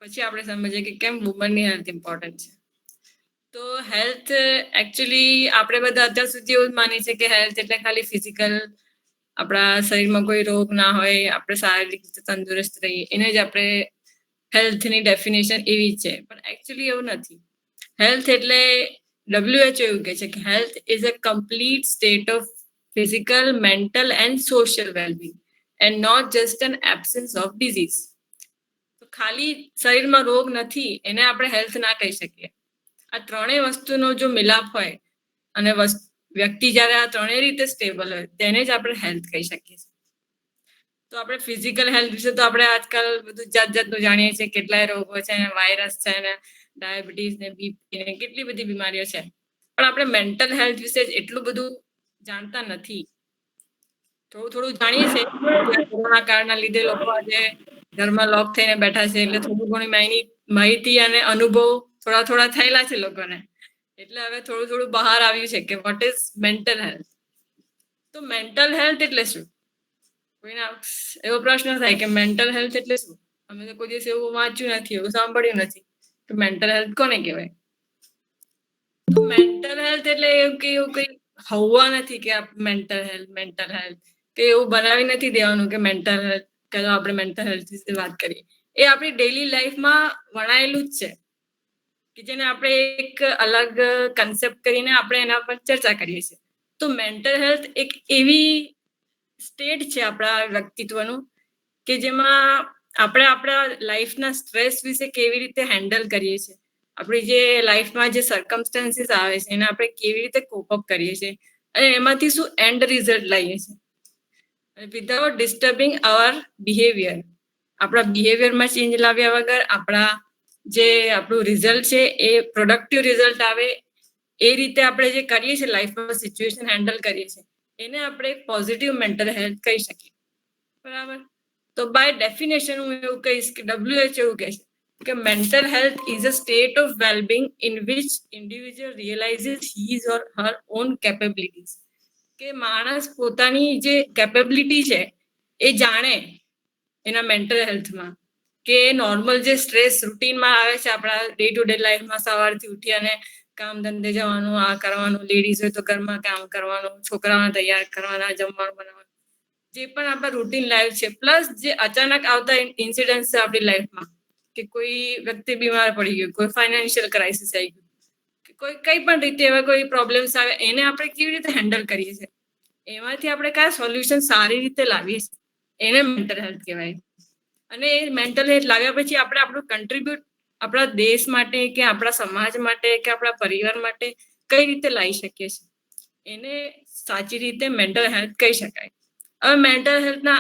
પછી આપણે સમજીએ કે કેમ વુમનની હેલ્થ ઇમ્પોર્ટન્ટ છે. તો હેલ્થ એકચ્યુઅલી આપણે બધા અત્યાર સુધી એવું જ માનીએ છીએ કે હેલ્થ એટલે ખાલી ફિઝિકલ, આપણા શરીરમાં કોઈ રોગ ના હોય, આપણે શારીરિક રીતે તંદુરસ્ત રહીએ, એને જ આપણે હેલ્થની ડેફિનેશન એવી છે. પણ એકચ્યુઅલી એવું નથી. હેલ્થ એટલે WHO એવું કહે છે કે health is a complete state of physical, mental and social well-being and not just an absence of disease. તો ખાલી શરીરમાં રોગ નથી એને આપણે હેલ્થ ના કહી શકીએ. આ ત્રણેય વસ્તુનો જો મિલાપ હોય અને વ્યક્તિ જ્યારે આ ત્રણેય રીતે સ્ટેબલ હોય તેને જ આપણે હેલ્થ કહી શકીએ. તો આપણે ફિઝિકલ હેલ્થ વિશે તો આપણે આજકાલ બધું જાત જાતનું જાણીએ છીએ, કેટલાય રોગો છે, વાયરસ છે, ને ડાયાબિટીસ ને બીપી ને કેટલી બધી બીમારીઓ છે. પણ આપણે મેન્ટલ હેલ્થ વિશે એટલું બધું જાણતા નથી. થોડું જાણીએ છીએ. કોરોના કાળના લીધે લોકો આજે ઘરમાં લોક થઈને બેઠા છે, એટલે થોડું ઘણી માહિતી અને અનુભવ થોડા થયેલા છે લોકોને. એટલે હવે થોડું બહાર આવ્યું છે કે વોટ ઇઝ મેન્ટલ હેલ્થ. તો મેન્ટલ હેલ્થ એટલે શું? કોઈને એવો પ્રશ્ન થાય કે મેન્ટલ હેલ્થ એટલે શું? અમે તો કોઈ દિવસ એવું વાંચ્યું નથી, એવું સાંભળ્યું નથી કે મેન્ટલ હેલ્થ કોને કહેવાય. તો મેન્ટલ હેલ્થ એટલે એવું કઈ હોવા નથી કે મેન્ટલ હેલ્થ કે એવું બનાવી નથી દેવાનું કે મેન્ટલ હેલ્થ કે આપણે મેન્ટલ હેલ્થ વિશે વાત કરીએ. એ આપણી ડેલી લાઈફમાં વણાયેલું જ છે કે જેને આપણે એક અલગ કન્સેપ્ટ કરીને આપણે એના પર ચર્ચા કરીએ છીએ. તો મેન્ટલ હેલ્થ એક એવી સ્ટેટ છે આપણા વ્યક્તિત્વનું કે જેમાં આપણે આપણા લાઈફના સ્ટ્રેસ વિશે કેવી રીતે હેન્ડલ કરીએ છીએ, આપણી જે લાઈફમાં જે સર્કમસ્ટન્સીસ આવે છે એને આપણે કેવી રીતે કોપઅપ કરીએ છીએ અને એમાંથી શું એન્ડ રિઝલ્ટ લઈએ છીએ વિધાઉટ ડિસ્ટર્બિંગ અવર બિહેવિયર. આપણા બિહેવિયરમાં ચેન્જ લાવ્યા વગર આપણું રિઝલ્ટ છે એ પ્રોડક્ટિવ રિઝલ્ટ આવે એ રીતે આપણે જે કરીએ છીએ લાઈફમાં સિચ્યુએશન હેન્ડલ કરીએ છીએ એને આપણે પોઝિટિવ મેન્ટલ હેલ્થ કહી શકીએ. બરાબર. તો બાય ડેફિનેશન હું એવું કહીશ કે WHO એવું કહે છે કે mental health is a state of wellbeing in which individual realises his or her own capabilities. કે માણસ પોતાની જે કેપેબિલિટી છે એ જાણે એના મેન્ટલ હેલ્થમાં, કે નોર્મલ જે સ્ટ્રેસ રૂટીનમાં આવે છે આપણા ડે ટુ ડે લાઈફમાં, સવારથી ઉઠી અને કામ ધંધે જવાનું, આ કરવાનું, લેડીઝ હોય તો ઘરમાં કામ કરવાનું, છોકરાઓને તૈયાર કરવાના, જમવાનું બનાવવાનું, જે પણ આપણા રૂટીન લાઈફ છે, પ્લસ જે અચાનક આવતા ઇન્સિડન્ટ છે આપણી લાઈફમાં કે કોઈ વ્યક્તિ બીમાર પડી ગયું, કોઈ ફાઇનાન્શિયલ ક્રાઇસિસ આવી ગયું, કોઈ કઈ પણ રીતે એવા કોઈ પ્રોબ્લેમ્સ આવે એને આપણે કેવી રીતે હેન્ડલ કરીએ છીએ, એમાંથી આપણે કયા સોલ્યુશન સારી રીતે લાવીએ છીએ, એને મેન્ટલ હેલ્થ કહેવાય. અને એ મેન્ટલ હેલ્થ લાવ્યા પછી આપણે આપણું કન્ટ્રીબ્યુટ આપણા દેશ માટે કે આપણા સમાજ માટે કે આપણા પરિવાર માટે કઈ રીતે લાવી શકીએ છીએ એને સાચી રીતે મેન્ટલ હેલ્થ કહી શકાય. હવે મેન્ટલ હેલ્થના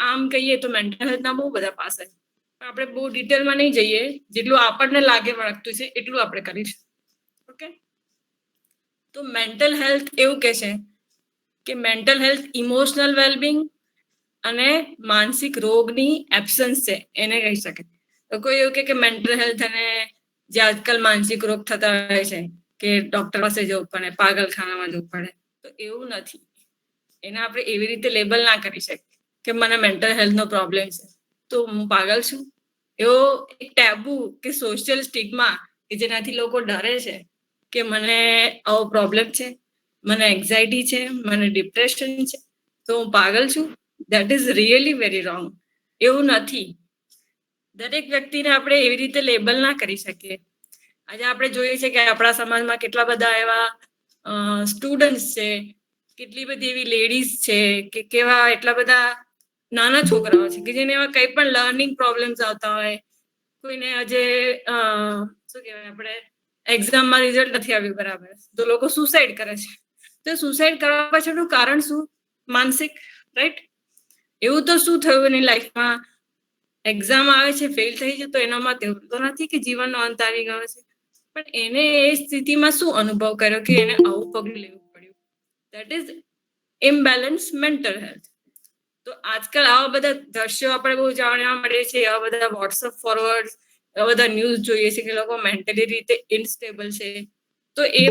આમ કહીએ તો મેન્ટલ હેલ્થના બહુ બધા પાસા છે, પણ આપણે બહુ ડિટેલમાં નહીં જઈએ, જેટલું આપણને લાગે વળગતું છે એટલું આપણે કરીશું. ઓકે. તો મેન્ટલ હેલ્થ એવું કહે છે કે મેન્ટલ હેલ્થ ઇમોશનલ વેલબિંગ અને માનસિક રોગની એબ્સન્સ છે એને કહી શકે. તો કોઈ એવું કે મેન્ટલ હેલ્થ અને જે આજકાલ માનસિક રોગ થતા હોય છે કે ડોક્ટર પાસે જવું પડે, પાગલખાનામાં જવું પડે, તો એવું નથી. એને આપણે એવી રીતે લેબલ ના કરી શકીએ કે મને મેન્ટલ હેલ્થનો પ્રોબ્લેમ છે તો હું પાગલ છું. એવો એક ટેબુ કે સોશિયલ સ્ટિગ્મા કે જેનાથી લોકો ડરે છે કે મને આવો પ્રોબ્લેમ છે, મને એન્ઝાયટી છે, મને ડિપ્રેશન છે, તો હું પાગલ છું. That is really very wrong. એવું નથી. દરેક વ્યક્તિને આપણે એવી રીતે લેબલ ના કરી શકીએ. આજે આપણે જોઈએ છીએ કે આપણા સમાજમાં કેટલા બધા એવા સ્ટુડન્ટ્સ છે, કેટલી બધી એવી લેડીઝ છે કે કેવા એટલા બધા નાના છોકરાઓ છે કે જેને એવા કંઈ પણ લર્નિંગ પ્રોબ્લેમ્સ આવતા હોય, કોઈને આજે શું કહેવાય આપણે એક્ઝામમાં રિઝલ્ટ નથી આવ્યું બરાબર તો લોકો સુસાઇડ કરે છે. તો સુસાઇડ કરવા પાછળનું કારણ શું? માનસિક, રાઈટ? એવું તો શું થયું એની લાઈફમાં? એક્ઝામ આવે છે, ફેલ થઈ છે, તો એના માટે એવું તો નથી કે જીવનનો અંત આવી ગયો છે, પણ એને એ સ્થિતિમાં શું અનુભવ કર્યો કે એને આવું પગલું લેવું પડ્યું. That is imbalance mental health. તો આજકાલ આવા બધા દ્રશ્યો આપણે બહુ જાણવા મળે છે, આવા બધા વોટ્સઅપ ફોરવર્ડ, એવા બધા ન્યૂઝ જોઈએ છે કે લોકો મેન્ટલી રીતે ઇનસ્ટેબલ છે. તો એ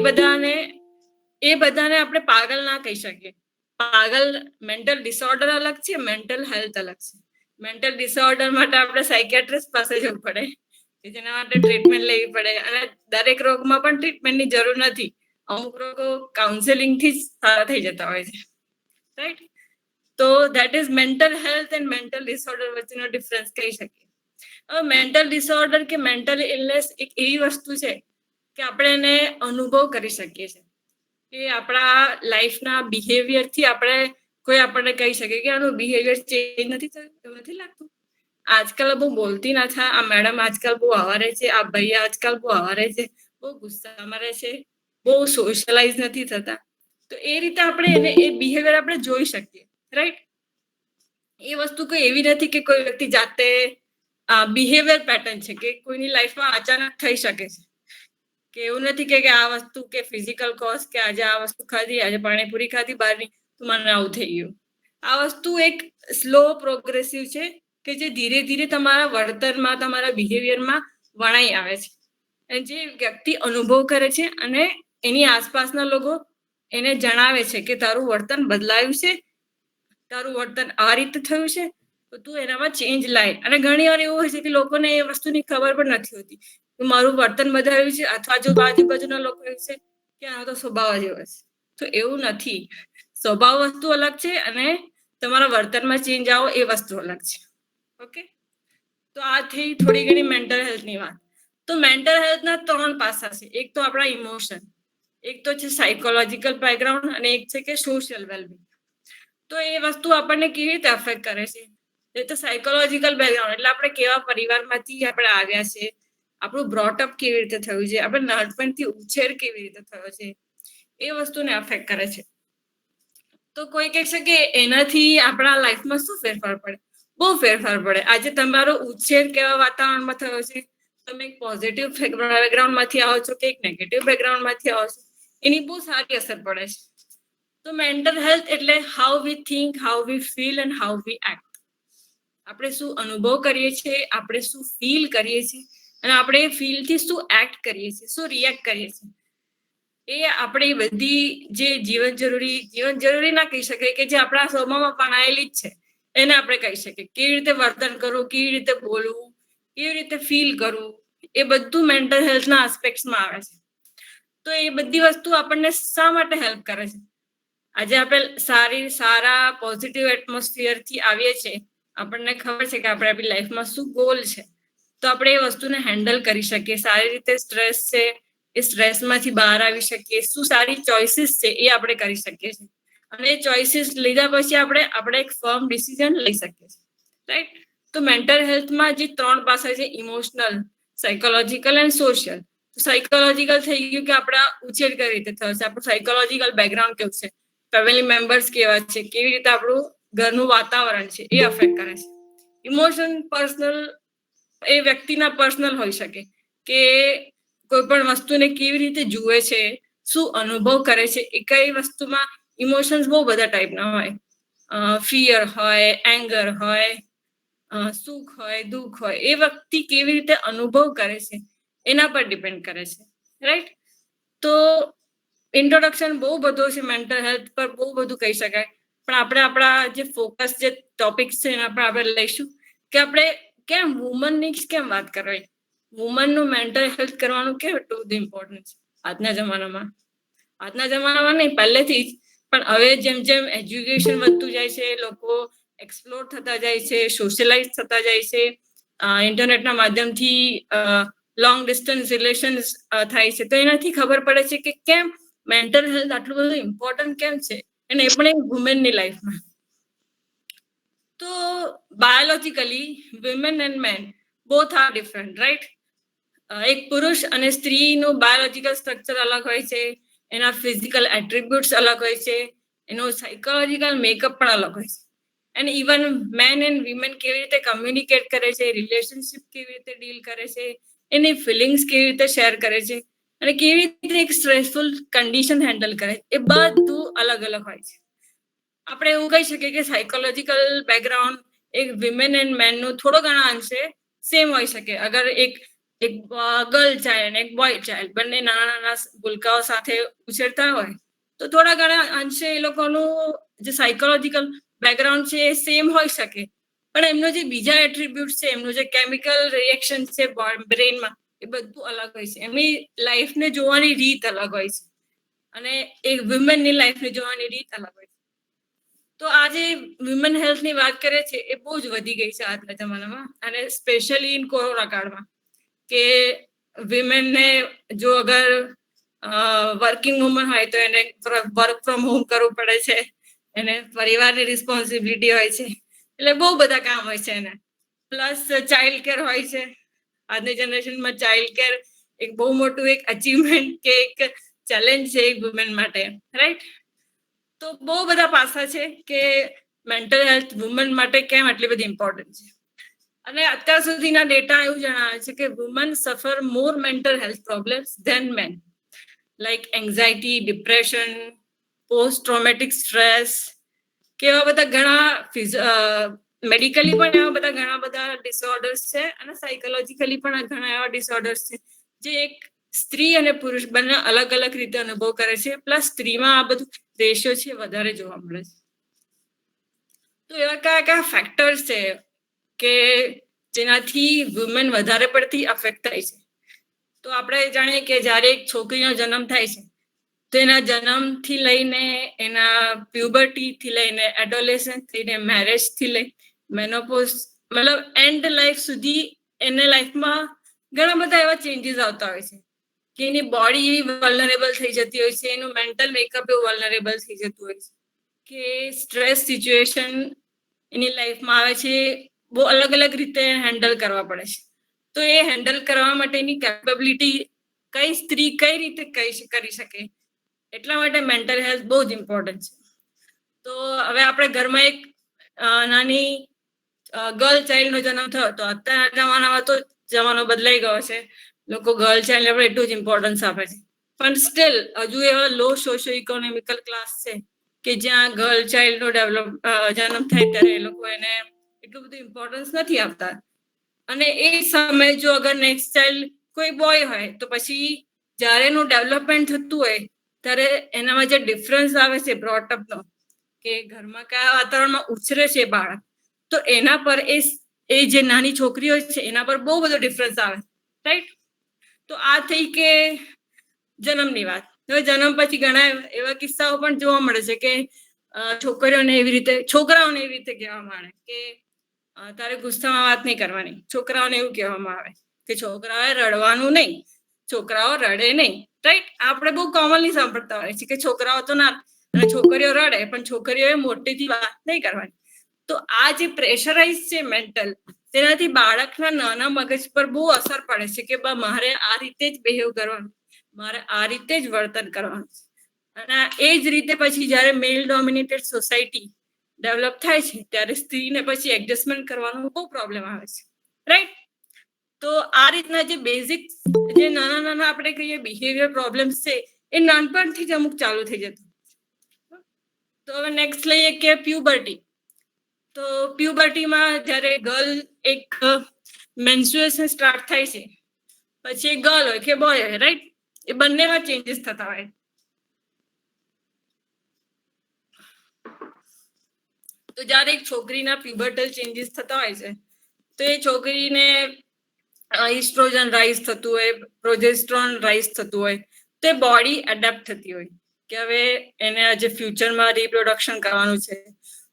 બધાને આપણે પાગલ ના કહી શકીએ. પાગલ, મેન્ટલ ડિસઓર્ડર અલગ છે, મેન્ટલ હેલ્થ અલગ છે. મેન્ટલ ડિસઓર્ડર માટે આપણે સાયકેટ્રિસ્ટ પાસે જવું પડે, જેના માટે ટ્રીટમેન્ટ લેવી પડે, અને દરેક રોગમાં પણ ટ્રીટમેન્ટની જરૂર નથી. અમુક રોગો કાઉન્સેલિંગ થી જ સારા થઈ જતા હોય છે, રાઈટ? તો that is mental health and mental disorder વચ્ચેનો ડિફરન્સ કહી શકીએ. હવે મેન્ટલ ડિસઓર્ડર કે મેન્ટલ ઇલનેસ એક એવી વસ્તુ છે કે આપણે એને અનુભવ કરી શકીએ છીએ, કે આપણા લાઈફના બિહેવિયરથી આપણે કોઈ આપણને કહી શકે કે આનું બિહેવિયર ચેન્જ નથી થયું, એવું નથી લાગતું. આજકાલ બહુ બોલતી ના થાય, આ મેડમ આજકાલ બહુ આવારે છે, આ ભાઈ આજકાલ બહુ આવારે છે, બહુ ગુસ્સામાં રહે છે, બહુ સોશિયલાઇઝ નથી થતા. તો એ રીતે આપણે એને એ બિહેવિયર આપણે જોઈ શકીએ, રાઈટ? એ વસ્તુ કોઈ એવી નથી કે કોઈ વ્યક્તિ જાતે બિહેવિયર પેટર્ન છે કે કોઈની લાઈફમાં અચાનક થઈ શકે છે, કે એવું નથી કે આ વસ્તુ કે ફિઝિકલ કોઝ કે આજે આ વસ્તુ ખાધી, આજે પાણીપુરી ખાધી બહારની તો મને આવું થઈ ગયું. આ વસ્તુ એક સ્લો પ્રોગ્રેસિવ છે કે જે ધીરે ધીરે તમારા વર્તનમાં, તમારા બિહેવિયરમાં વણાઈ આવે છે, અને જે વ્યક્તિ અનુભવ કરે છે અને એની આસપાસના લોકો એને જણાવે છે કે તારું વર્તન બદલાયું છે, તારું વર્તન આ રીતે થયું છે, તો તું એનામાં ચેન્જ લાય. અને ઘણી વાર એવું હોય છે કે લોકોને એ વસ્તુની ખબર પણ નથી હોતી કે મારું વર્તન બદલાયું છે, અથવા જો આજુબાજુના લોકો કહે છે કે આનો તો સ્વભાવ જ એવો છે. તો એવું નથી. સ્વભાવ વસ્તુ અલગ છે અને તમારા વર્તનમાં ચેન્જ આવો એ વસ્તુ અલગ છે. ઓકે, તો આ થઈ થોડી ઘણી મેન્ટલ હેલ્થની વાત. તો મેન્ટલ હેલ્થના 3 પાસા છે. એક તો આપણા ઇમોશન, એક તો છે સાયકોલોજીકલ બેકગ્રાઉન્ડ, અને એક છે કે સોશિયલ વેલબિંગ. તો એ વસ્તુ આપણને કેવી રીતે અફેક્ટ કરે છે? એ તો સાયકોલોજીકલ બેકગ્રાઉન્ડ એટલે આપણે કેવા પરિવારમાંથી આપણે આવ્યા છે, આપણું બ્રોટઅપ કેવી રીતે થયું છે, આપણે નાનપણથી ઉછેર કેવી રીતે થયો છે, એ વસ્તુને અફેક્ટ કરે છે. તો કોઈ કહે છે કે એનાથી આપણા લાઈફમાં શું ફેરફાર પડે? બહુ ફેરફાર પડે. આજે તમારો ઉછેર કેવા વાતાવરણમાં થયો છે, તમે એક પોઝિટિવ બેકગ્રાઉન્ડમાંથી આવો છો કે એક નેગેટિવ બેકગ્રાઉન્ડમાંથી આવો છો, એની બહુ સારી અસર પડે છે. તો મેન્ટલ હેલ્થ એટલે how we think, how we feel and how we act. આપણે શું અનુભવ કરીએ છીએ, આપણે શું ફીલ કરીએ છીએ, અને આપણે એ ફીલથી શું એક્ટ કરીએ છીએ, શું રિએક્ટ કરીએ છીએ, એ આપણી બધી જે જીવન જરૂરી ના કહી શકાય કે જે આપણા સ્વભાવમાં પણાયેલી જ છે, એને આપણે કહી શકીએ. કેવી રીતે વર્તન કરવું, કેવી રીતે બોલવું, કેવી રીતે ફીલ કરવું, એ બધું મેન્ટલ હેલ્થના આસ્પેક્ટ્સમાં આવે છે. તો એ બધી વસ્તુ આપણને શા માટે હેલ્પ કરે છે? આજે આપણે સારા પોઝિટિવ એટમોસ્ફિયરથી આવીએ છીએ, આપણને ખબર છે કે આપણે આપણી લાઈફમાં શું ગોલ છે, તો આપણે એ વસ્તુને હેન્ડલ કરી શકીએ. સારી રીતે સ્ટ્રેસ છે એ સ્ટ્રેસમાંથી બહાર આવી શકીએ. શું સારી ચોઇસીસ છે એ આપણે કરી શકીએ છીએ, અને એ ચોઇસીસ લીધા પછી આપણે એક ફર્મ ડિસિઝન લઈ શકીએ છીએ, રાઈટ? તો મેન્ટલ હેલ્થમાં જે 3 પાસા છે, emotional, psychological and social. Psychological થઈ ગયું કે આપણા ઉછેર કઈ રીતે થયો છે, આપણું સાયકોલોજીકલ બેકગ્રાઉન્ડ કેવું છે, ફેમિલી મેમ્બર્સ કેવા છે, કેવી રીતે આપણું ઘરનું વાતાવરણ છે એ અફેક્ટ કરે છે. ઇમોશન પર્સનલ, એ વ્યક્તિના પર્સનલ હોઈ શકે કે કોઈ પણ વસ્તુને કેવી રીતે જુએ છે, શું અનુભવ કરે છે. એ કઈ વસ્તુમાં ઇમોશન્સ બહુ બધા ટાઈપના હોય, ફિયર હોય, એંગર હોય, સુખ હોય, દુઃખ હોય. એ વ્યક્તિ કેવી રીતે અનુભવ કરે છે એના પર ડિપેન્ડ કરે છે, રાઈટ? તો ઇન્ટ્રોડક્શન બહુ બધો છે મેન્ટલ હેલ્થ પર, બહુ બધું કહી શકાય, પણ આપણે આપણા જે ફોકસ જે ટોપિક્સ છે એના પર આપણે લઈશું કે આપણે કેમ વુમનની કેમ વાત કરવી, વુમનનું મેન્ટલ હેલ્થ કરવાનું કેમ એટલું બધું ઇમ્પોર્ટન્ટ છે આજના જમાનામાં. આજના જમાનામાં નહીં, પહેલેથી જ, પણ હવે જેમ જેમ એજ્યુકેશન વધતું જાય છે, લોકો એક્સપ્લોર થતા જાય છે, સોશિયલાઇઝ થતા જાય છે, ઇન્ટરનેટના માધ્યમથી લોંગ ડિસ્ટન્સ રિલેશન્સ થાય છે, તો એનાથી ખબર પડે છે કે કેમ મેન્ટલ હેલ્થ આટલું બધું ઇમ્પોર્ટન્ટ કેમ છે, અને એ પણ એક વુમેનની લાઈફમાં. તો biologically women and men both are different, right? એક પુરુષ અને સ્ત્રીનું બાયોલોજીકલ સ્ટ્રક્ચર અલગ હોય છે, એના ફિઝિકલ એટ્રીબ્યુટ્સ અલગ હોય છે, એનો સાયકોલોજીકલ મેકઅપ પણ અલગ હોય છે. અને ઇવન મેન એન્ડ વિમેન કેવી રીતે કમ્યુનિકેટ કરે છે, રિલેશનશિપ કેવી રીતે ડીલ કરે છે, એની ફિલિંગ્સ કેવી રીતે શેર કરે છે, અને કેવી રીતે એક સ્ટ્રેસફુલ કન્ડિશન હેન્ડલ કરે, એ બધું અલગ અલગ હોય છે. આપણે એવું કહી શકીએ કે સાયકોલોજીકલ બેકગ્રાઉન્ડ એક વિમેન એન્ડ મેનનું થોડો ઘણા અંશે સેમ હોઈ શકે. અગર એક ગર્લ ચાઇલ્ડ અને એક બોય ચાઇલ્ડ બંને નાના નાના ભૂલકાઓ સાથે ઉછેરતા હોય તો થોડા ઘણા અંશે એ લોકોનું જે સાયકોલોજીકલ બેકગ્રાઉન્ડ છે એ સેમ હોઈ શકે, પણ એમનો જે બીજા એટ્રીબ્યુટ છે, એમનું જે કેમિકલ રિએક્શન છે બ્રેનમાં, એ બધું અલગ હોય છે. એમની લાઈફને જોવાની રીત અલગ હોય છે અને એક વુમેનની લાઈફને જોવાની રીત અલગ હોય છે. તો આ જે વુમેન હેલ્થની વાત કરે છે એ બહુ જ વધી ગઈ છે આજના જમાનામાં, અને સ્પેશિયલી ઇન કોરોના કાળમાં, કે વિમેનને જો અગર વર્કિંગ વુમન હોય તો એને વર્ક ફ્રોમ હોમ કરવું પડે છે, એને પરિવારની રિસ્પોન્સિબિલિટી હોય છે, એટલે બહુ બધા કામ હોય છે એને. પ્લસ ચાઇલ્ડ કેર હોય છે. આજની જનરેશનમાં ચાઇલ્ડ કેર એક બહુ મોટું એક અચીવમેન્ટ કે એક ચેલેન્જ છે એક વુમેન માટે, રાઈટ? તો બહુ બધા પાસા છે કે મેન્ટલ હેલ્થ વુમન માટે કેમ આટલી બધી ઇમ્પોર્ટન્ટ છે. અને અત્યાર સુધીના ડેટા એવું જણાવે છે કે woman suffer more mental health problems than men, like anxiety, depression, post traumatic stress, કે એવા બધા ઘણા મેડિકલી પણ એવા બધા ઘણા બધા ડિસઓર્ડર્સ છે, અને સાયકોલોજીકલી પણ ઘણા એવા ડિસઓર્ડર્સ છે જે એક સ્ત્રી અને પુરુષ બંને અલગ અલગ રીતે અનુભવ કરે છે. પ્લસ સ્ત્રીમાં આ બધું રેશિયો છે વધારે જોવા મળે છે. તો એવા કયા કયા ફેક્ટર્સ છે કે જેનાથી વુમેન વધારે પડતી અફેક્ટ થાય છે? તો આપણે જાણીએ કે જ્યારે એક છોકરીનો જન્મ થાય છે તો એના જન્મથી લઈને એના પ્યુબર્ટીથી લઈને એડોલેસન્સ થઈને મેરેજથી લઈને મેનોપોઝ, મતલબ એન્ડ લાઈફ સુધી એને લાઈફમાં ઘણા બધા એવા ચેન્જીસ આવતા હોય છે કે એની બોડી એવી વલ્નરેબલ થઈ જતી હોય છે, એનું મેન્ટલ મેકઅપ એવું વલ્નરેબલ થઈ જતું હોય છે, કે સ્ટ્રેસ સિચ્યુએશન એની લાઈફમાં આવે છે, બહુ અલગ અલગ રીતે હેન્ડલ કરવા પડે છે. તો એ હેન્ડલ કરવા માટેની કેપેબિલિટી કઈ સ્ત્રી કઈ રીતે કરી શકે, એટલા માટે મેન્ટલ હેલ્થ બહુ જ ઇમ્પોર્ટન્ટ છે. તો હવે આપણે ઘરમાં એક નાની ગર્લ ચાઇલ્ડનો જન્મ થયો, તો અત્યારના જમાનામાં તો જમાનો બદલાઈ ગયો છે, લોકો ગર્લ ચાઇલ્ડને પણ એટલું જ ઇમ્પોર્ટન્સ આપે છે. પણ સ્ટીલ હજુ એવા લો સોશિયો ઇકોનોમિકલ ક્લાસ છે કે જ્યાં ગર્લ ચાઇલ્ડનો જન્મ થાય ત્યારે એ લોકો એને એટલું બધું ઇમ્પોર્ટન્સ નથી આપતા. અને એ સમયે જો અગર નેક્સ્ટ ચાઇલ્ડ કોઈ બોય હોય તો પછી જ્યારે એનું ડેવલપમેન્ટ થતું હોય ત્યારે એનામાં જે ડિફરન્સ આવે છે બ્રોટઅપનો, કે ઘરમાં કયા વાતાવરણમાં ઉછરે છે બાળક, તો એના પર એ જે નાની છોકરી હોય છે એના પર બહુ બધો ડિફરન્સ આવે, રાઈટ? તો આ થઈ કે જન્મની વાત. હવે જન્મ પછી ઘણા એવા કિસ્સાઓ પણ જોવા મળે છે કે છોકરાઓને એવી રીતે કહેવામાં આવે કે તારે ગુસ્સામાં વાત નહીં કરવાની. છોકરાઓને એવું કહેવામાં આવે કે છોકરાઓએ રડવાનું નહીં, છોકરાઓ રડે નહીં, રાઈટ? આપણે બહુ કોમનલી સાંભળતા હોય છે કે છોકરાઓ તો ના, અને છોકરીઓ રડે પણ છોકરીઓએ મોટેથી વાત નહીં કરવાની. તો આ જે પ્રેશરાઇઝ છે મેન્ટલ, તેનાથી બાળકના નાના મગજ પર બહુ અસર પડે છે કે મારે આ રીતે જ બિહેવ કરવાનું, મારે આ રીતે જ વર્તન કરવાનું. અને એ જ રીતે પછી જ્યારે મેલ ડોમિનેટેડ સોસાયટી ડેવલપ થાય છે ત્યારે સ્ત્રીને પછી એડજસ્ટમેન્ટ કરવાનો બહુ પ્રોબ્લેમ આવે છે, રાઈટ? તો આ રીતના જે બેઝિક જે નાના નાના આપણે કહીએ બિહેવિયર પ્રોબ્લેમ્સ છે એ નાનપણથી જ અમુક ચાલુ થઈ જતું. તો હવે નેક્સ્ટ લઈએ કે પ્યુબર્ટી. તો પ્યુબર્ટીમાં જ્યારે ગર્લ એક મેન્સ્ટ્રુએશન સ્ટાર્ટ થાય છે, પછી એ ગર્લ હોય કે બોય હોય, રાઈટ? એ બંનેમાં ચેન્જીસ થતા હોય. તો જ્યારે એક છોકરીના પ્યુબર્ટલ ચેન્જીસ થતા હોય છે તો એ છોકરીને ઇસ્ટ્રોજન રાઇઝ થતું હોય, પ્રોજેસ્ટ્રોન રાઇઝ થતું હોય, તો એ બોડી એડેપ્ટ થતી હોય કે હવે એને આજે ફ્યુચરમાં રિપ્રોડક્શન કરવાનું છે,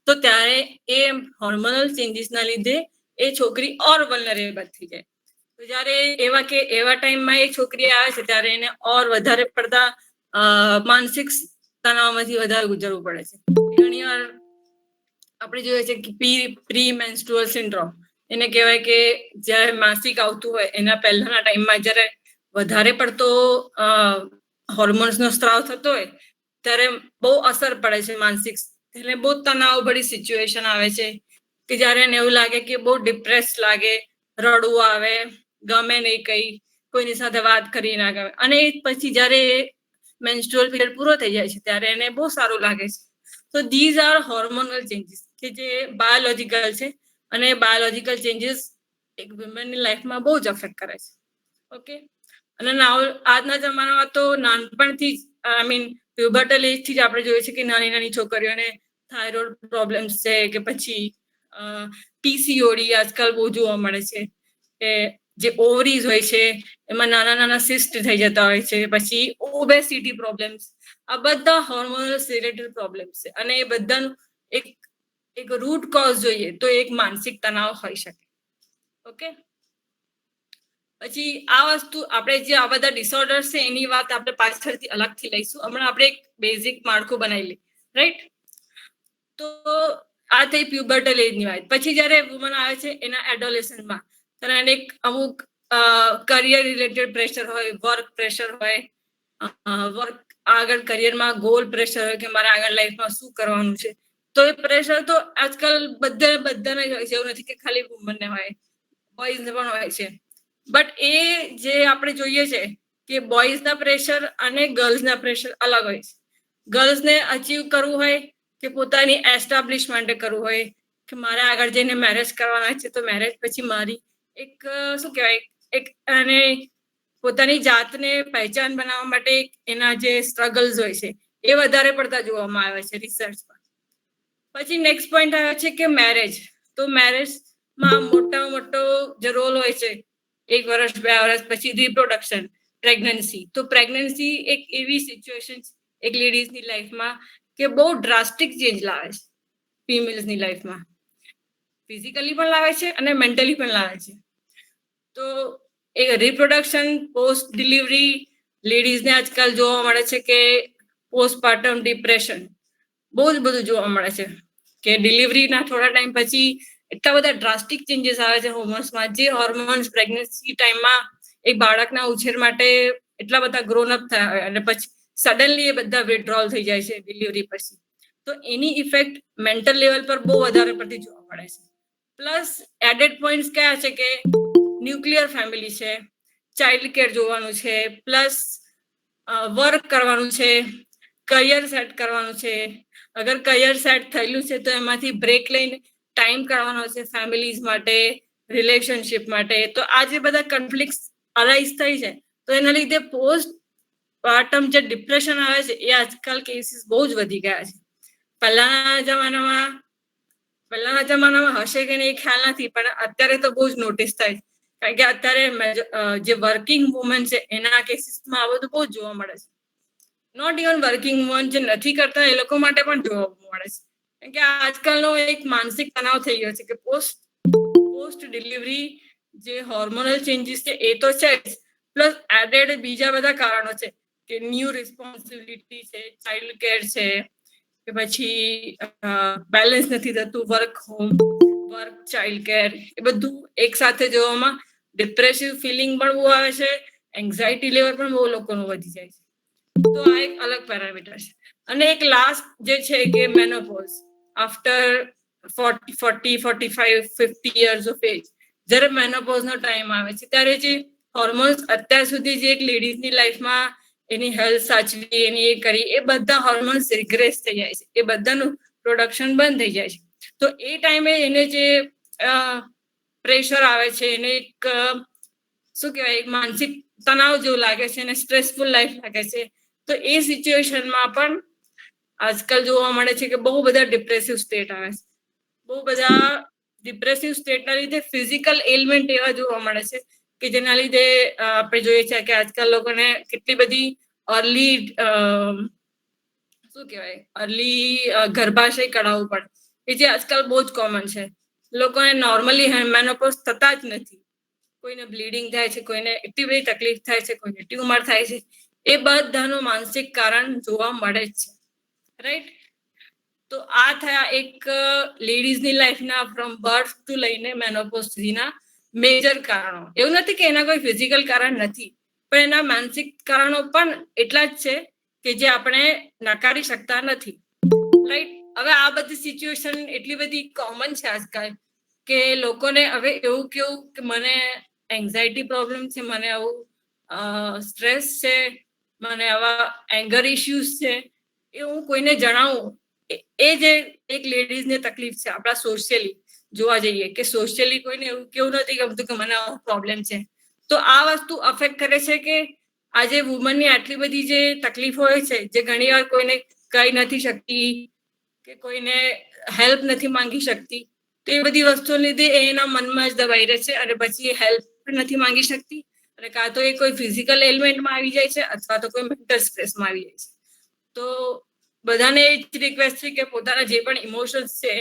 તો ત્યારે એ હોર્મોનલ ચેન્જીસના લીધે એ છોકરી ઓર વલ્નરેબલ થઈ જાય. તો જ્યારે એવા ટાઈમમાં એ છોકરી આવે છે ત્યારે એને ઓર વધારે પડતા માનસિક તણાવમાંથી વધારે ગુજરવું પડે છે. ઘણીવાર આપણે જોઈએ છે કે પ્રી મેન્સ્ટ્રુઅલ સિન્ડ્રોમ એને કહેવાય કે જ્યારે માસિક આવતું હોય એના પહેલાના ટાઈમમાં જ્યારે વધારે પડતો હોર્મોન્સનો સ્ત્રાવ થતો હોય ત્યારે બહુ અસર પડે છે માનસિક, એટલે બહુ તણાવભરી સિચ્યુએશન આવે છે કે જ્યારે એને એવું લાગે કે બહુ ડિપ્રેસ લાગે, રડવું આવે, ગમે નહીં કઈ, કોઈની સાથે વાત કરી ના ગમે. અને પછી જ્યારે મેન્સ્ટ્રુઅલ પીરિયડ પૂરો થઈ જાય છે ત્યારે એને બહુ સારું લાગે છે. તો ધીઝ આર હોર્મોનલ ચેન્જીસ કે જે બાયોલોજિકલ છે, અને બાયોલોજિકલ ચેન્જીસ એક વુમેનની લાઈફમાં બહુ જ અફેક્ટ કરે છે. ઓકે? અને આજના જમાનામાં તો નાનપણથી જ પ્યુબર્ટલ એજથી જ આપણે જોઈએ છે કે નાની નાની છોકરીઓને થાઇરોઇડ પ્રોબ્લેમ્સ છે, કે પછી પીસીઓડી આજકાલ બહુ જોવા મળે છે કે જે ઓવરીઝ હોય છે એમાં નાના નાના સિસ્ટ થઈ જતા હોય છે, પછી ઓબેસિટી પ્રોબ્લેમ્સ, આ બધા હોર્મોનલ રિલેટેડ પ્રોબ્લેમ્સ છે. અને એ બધાનું એક રૂટ કોઝ જોઈએ તો એક માનસિક તણાવ હોઈ શકે. ઓકે, પછી આ વસ્તુ આપણે જે આ બધા ડિસઓર્ડર્સ છે એની વાત આપણે પાછળથી અલગથી લઈશું. હમણાં આપણે એક બેઝિક માળખું બનાવી લઈએ, રાઈટ? તો આ થઈ પ્યુબર્ટલ એજની વાત. પછી જ્યારે વુમન આવે છે એના એડોલેસન્ટમાં, ત્યારે એને એક અમુક કરિયર રિલેટેડ પ્રેશર હોય, વર્ક પ્રેશર હોય, વર્ક આગળ કરિયરમાં ગોલ પ્રેશર હોય કે મારે આગળ લાઈફમાં શું કરવાનું છે. તો એ પ્રેશર તો આજકાલ બધાને જ હોય છે, એવું નથી કે ખાલી વુમનને હોય, બોયઝને પણ હોય છે. બટ એ જે આપણે જોઈએ છે કે બોયઝના પ્રેશર અને ગર્લ્સના પ્રેશર અલગ હોય છે. ગર્લ્સને અચીવ કરવું હોય કે પોતાની એસ્ટાબ્લિશ માટે કરવું હોય કે મારે આગળ જઈને મેરેજ કરવાના છે, તો મેરેજ પછી મારી એક શું કહેવાય, એક અને પોતાની જાતને પહેચાન બનાવવા માટે એના જે સ્ટ્રગલ્સ હોય છે એ વધારે પડતા જોવામાં આવે છે રિસર્ચમાં. પછી નેક્સ્ટ પોઈન્ટ આવે છે કે મેરેજ. તો મેરેજમાં મોટો જે રોલ હોય છે, 1 વર્ષ 2 વર્ષ પછી રિપ્રોડક્શન, પ્રેગ્નન્સી. તો પ્રેગ્નન્સી એક એવી સિચ્યુએશન એક લેડીઝની લાઈફમાં કે બહુ ડ્રાસ્ટિક ચેન્જ લાવે છે ફિમેલ્સની લાઈફમાં. ફિઝિકલી પણ લાવે છે અને મેન્ટલી પણ લાવે છે. તો એ રિપ્રોડક્શન, પોસ્ટ ડિલિવરી, લેડીઝને આજકાલ જોવા મળે છે કે પોસ્ટપાર્ટમ ડિપ્રેશન બહુ જ બધું જોવા મળે છે કે ડિલિવરીના થોડા ટાઈમ પછી એટલા બધા ડ્રાસ્ટિક ચેન્જીસ આવે છે હોર્મોન્સમાં. જે હોર્મોન્સ પ્રેગ્નન્સી ટાઈમમાં એક બાળકના ઉછેર માટે એટલા બધા ગ્રોનઅપ થયા હોય અને પછી સડનલી એ બધા વિથડ્રોલ થઈ જાય છે ડિલિવરી પછી. તો એની ઇફેક્ટ મેન્ટલ લેવલ પર બહુ વધારે પડતી જોવા મળે છે. પ્લસ એડેડ પોઈન્ટ્સ કયા છે કે ન્યુક્લિયર ફેમિલી છે, ચાઇલ્ડ કેર જોવાનું છે, પ્લસ વર્ક કરવાનું છે, કરિયર સેટ કરવાનું છે. અગર કરિયર સેટ થયેલું છે તો એમાંથી બ્રેક લઈને ટાઈમ કાઢવાનો છે ફેમિલીઝ માટે, રિલેશનશિપ માટે. તો આ જે બધા કન્ફ્લિક્ટ અરાઇઝ થઈ છે તો એના લીધે પોસ્ટ પાર્ટમ જે ડિપ્રેશન આવે છે એ આજકાલ કેસીસ બહુ જ વધી ગયા છે. પહેલાના જમાનામાં હશે કે નહીં એ ખ્યાલ નથી, પણ અત્યારે તો બહુ જ નોટિસ થાય છે. કારણ કે અત્યારે જે વર્કિંગ વુમન છે એના કેસીસમાં આ બધું બહુ જ જોવા મળે છે. નોટ ઇવન વર્કિંગ વુમન, જે નથી કરતા એ લોકો માટે પણ જોવા મળે છે. કારણ કે આજકાલનો એક માનસિક તણાવ થઈ ગયો છે કે પોસ્ટ ડિલિવરી જે હોર્મોનલ ચેન્જીસ છે એ તો છે જ, પ્લસ એડેડ બીજા બધા કારણો છે કે ન્યૂ રિસ્પોન્સિબિલિટી છે, ચાઇલ્ડ કેર છે, કે પછી બેલેન્સ નથી થતું work home, work child care, એ બધું એક સાથે જોવામાં ડિપ્રેસિવ ફિલિંગ પણ બહુ આવે છે, એન્ઝાયટી લેવલ પણ બહુ લોકોનું વધી જાય છે. તો આ એક અલગ પેરામીટર છે. અને એક લાસ્ટ જે છે કે menopause after 40, 45, 50 years of age, જ્યારે મેનોપોઝનો ટાઈમ આવે છે ત્યારે જે હોર્મોન્સ અત્યાર સુધી જે એક લેડીઝની લાઈફમાં એની હેલ્થ સાચવી, એની એ કરી, એ બધા હોર્મોન્સ રિગ્રેસ થઈ જાય છે, એ બધાનું પ્રોડક્શન બંધ થઈ જાય છે. તો એ ટાઈમે એને જે પ્રેશર આવે છે, એને એક શું કહેવાય, એક માનસિક તણાવ જેવું લાગે છે અને સ્ટ્રેસફુલ લાઈફ લાગે છે. તો એ સિચ્યુએશનમાં પણ આજકાલ જોવા મળે છે કે બહુ બધા ડિપ્રેસિવ સ્ટેટ આવે છે. બહુ બધા ડિપ્રેસિવ સ્ટેટના લીધે ફિઝિકલ એલિમેન્ટ એવા જોવા મળે છે કે જેના લીધે આપણે જોઈએ છે કે આજકાલ લોકોને કેટલી બધી અર્લી શું કહેવાય, અર્લી ગર્ભાશય કરાવવું પડે, કે જે આજકાલ બહુ જ કોમન છે. લોકોને નોર્મલી મેનોપોઝ થતા જ નથી. કોઈને બ્લીડિંગ થાય છે, કોઈને એટલી બધી તકલીફ થાય છે, કોઈને ટ્યુમર થાય છે. એ બધાનું માનસિક કારણ જોવા મળે જ છે, રાઈટ? તો આ થયા એક લેડીઝની લાઈફના ફ્રોમ બર્થ ટુ લઈને મેનોપોઝ સુધીના મેજર કારણો. એવું નથી કે એના કોઈ ફિઝિકલ કારણ નથી, પણ એના માનસિક કારણો પણ એટલા જ છે કે જે આપણે નકારી શકતા નથી, રાઈટ? હવે આ બધી સિચ્યુએશન એટલી બધી કોમન છે આજકાલ કે લોકોને હવે એવું કેવું કે મને એન્ઝાયટી પ્રોબ્લેમ છે, મને આવું સ્ટ્રેસ છે, મને આવા એંગર ઇશ્યુઝ છે, એ હું કોઈને જણાવું, એ જે એક લેડીઝને તકલીફ છે. આપણા સોશિયલી જોવા જઈએ કે સોશિયલી કોઈને એવું કેવું નથી ગમતું કે મને આવો પ્રોબ્લેમ છે. તો આ વસ્તુ અફેક્ટ કરે છે કે આજે વુમનની આટલી બધી જે તકલીફો હોય છે, જે ઘણી વાર કોઈને કહી નથી શકતી કે કોઈને હેલ્પ નથી માંગી શકતી, તો એ બધી વસ્તુઓ લીધે એના મનમાં જ દબાઈ રહે છે અને પછી હેલ્પ પણ નથી માંગી શકતી, અને કાં તો એ કોઈ ફિઝિકલ એલિમેન્ટમાં આવી જાય છે અથવા તો કોઈ મેન્ટલ સ્ટ્રેસમાં આવી જાય છે. તો બધાને એ જ રિક્વેસ્ટ છે કે પોતાના જે પણ ઇમોશન્સ છે,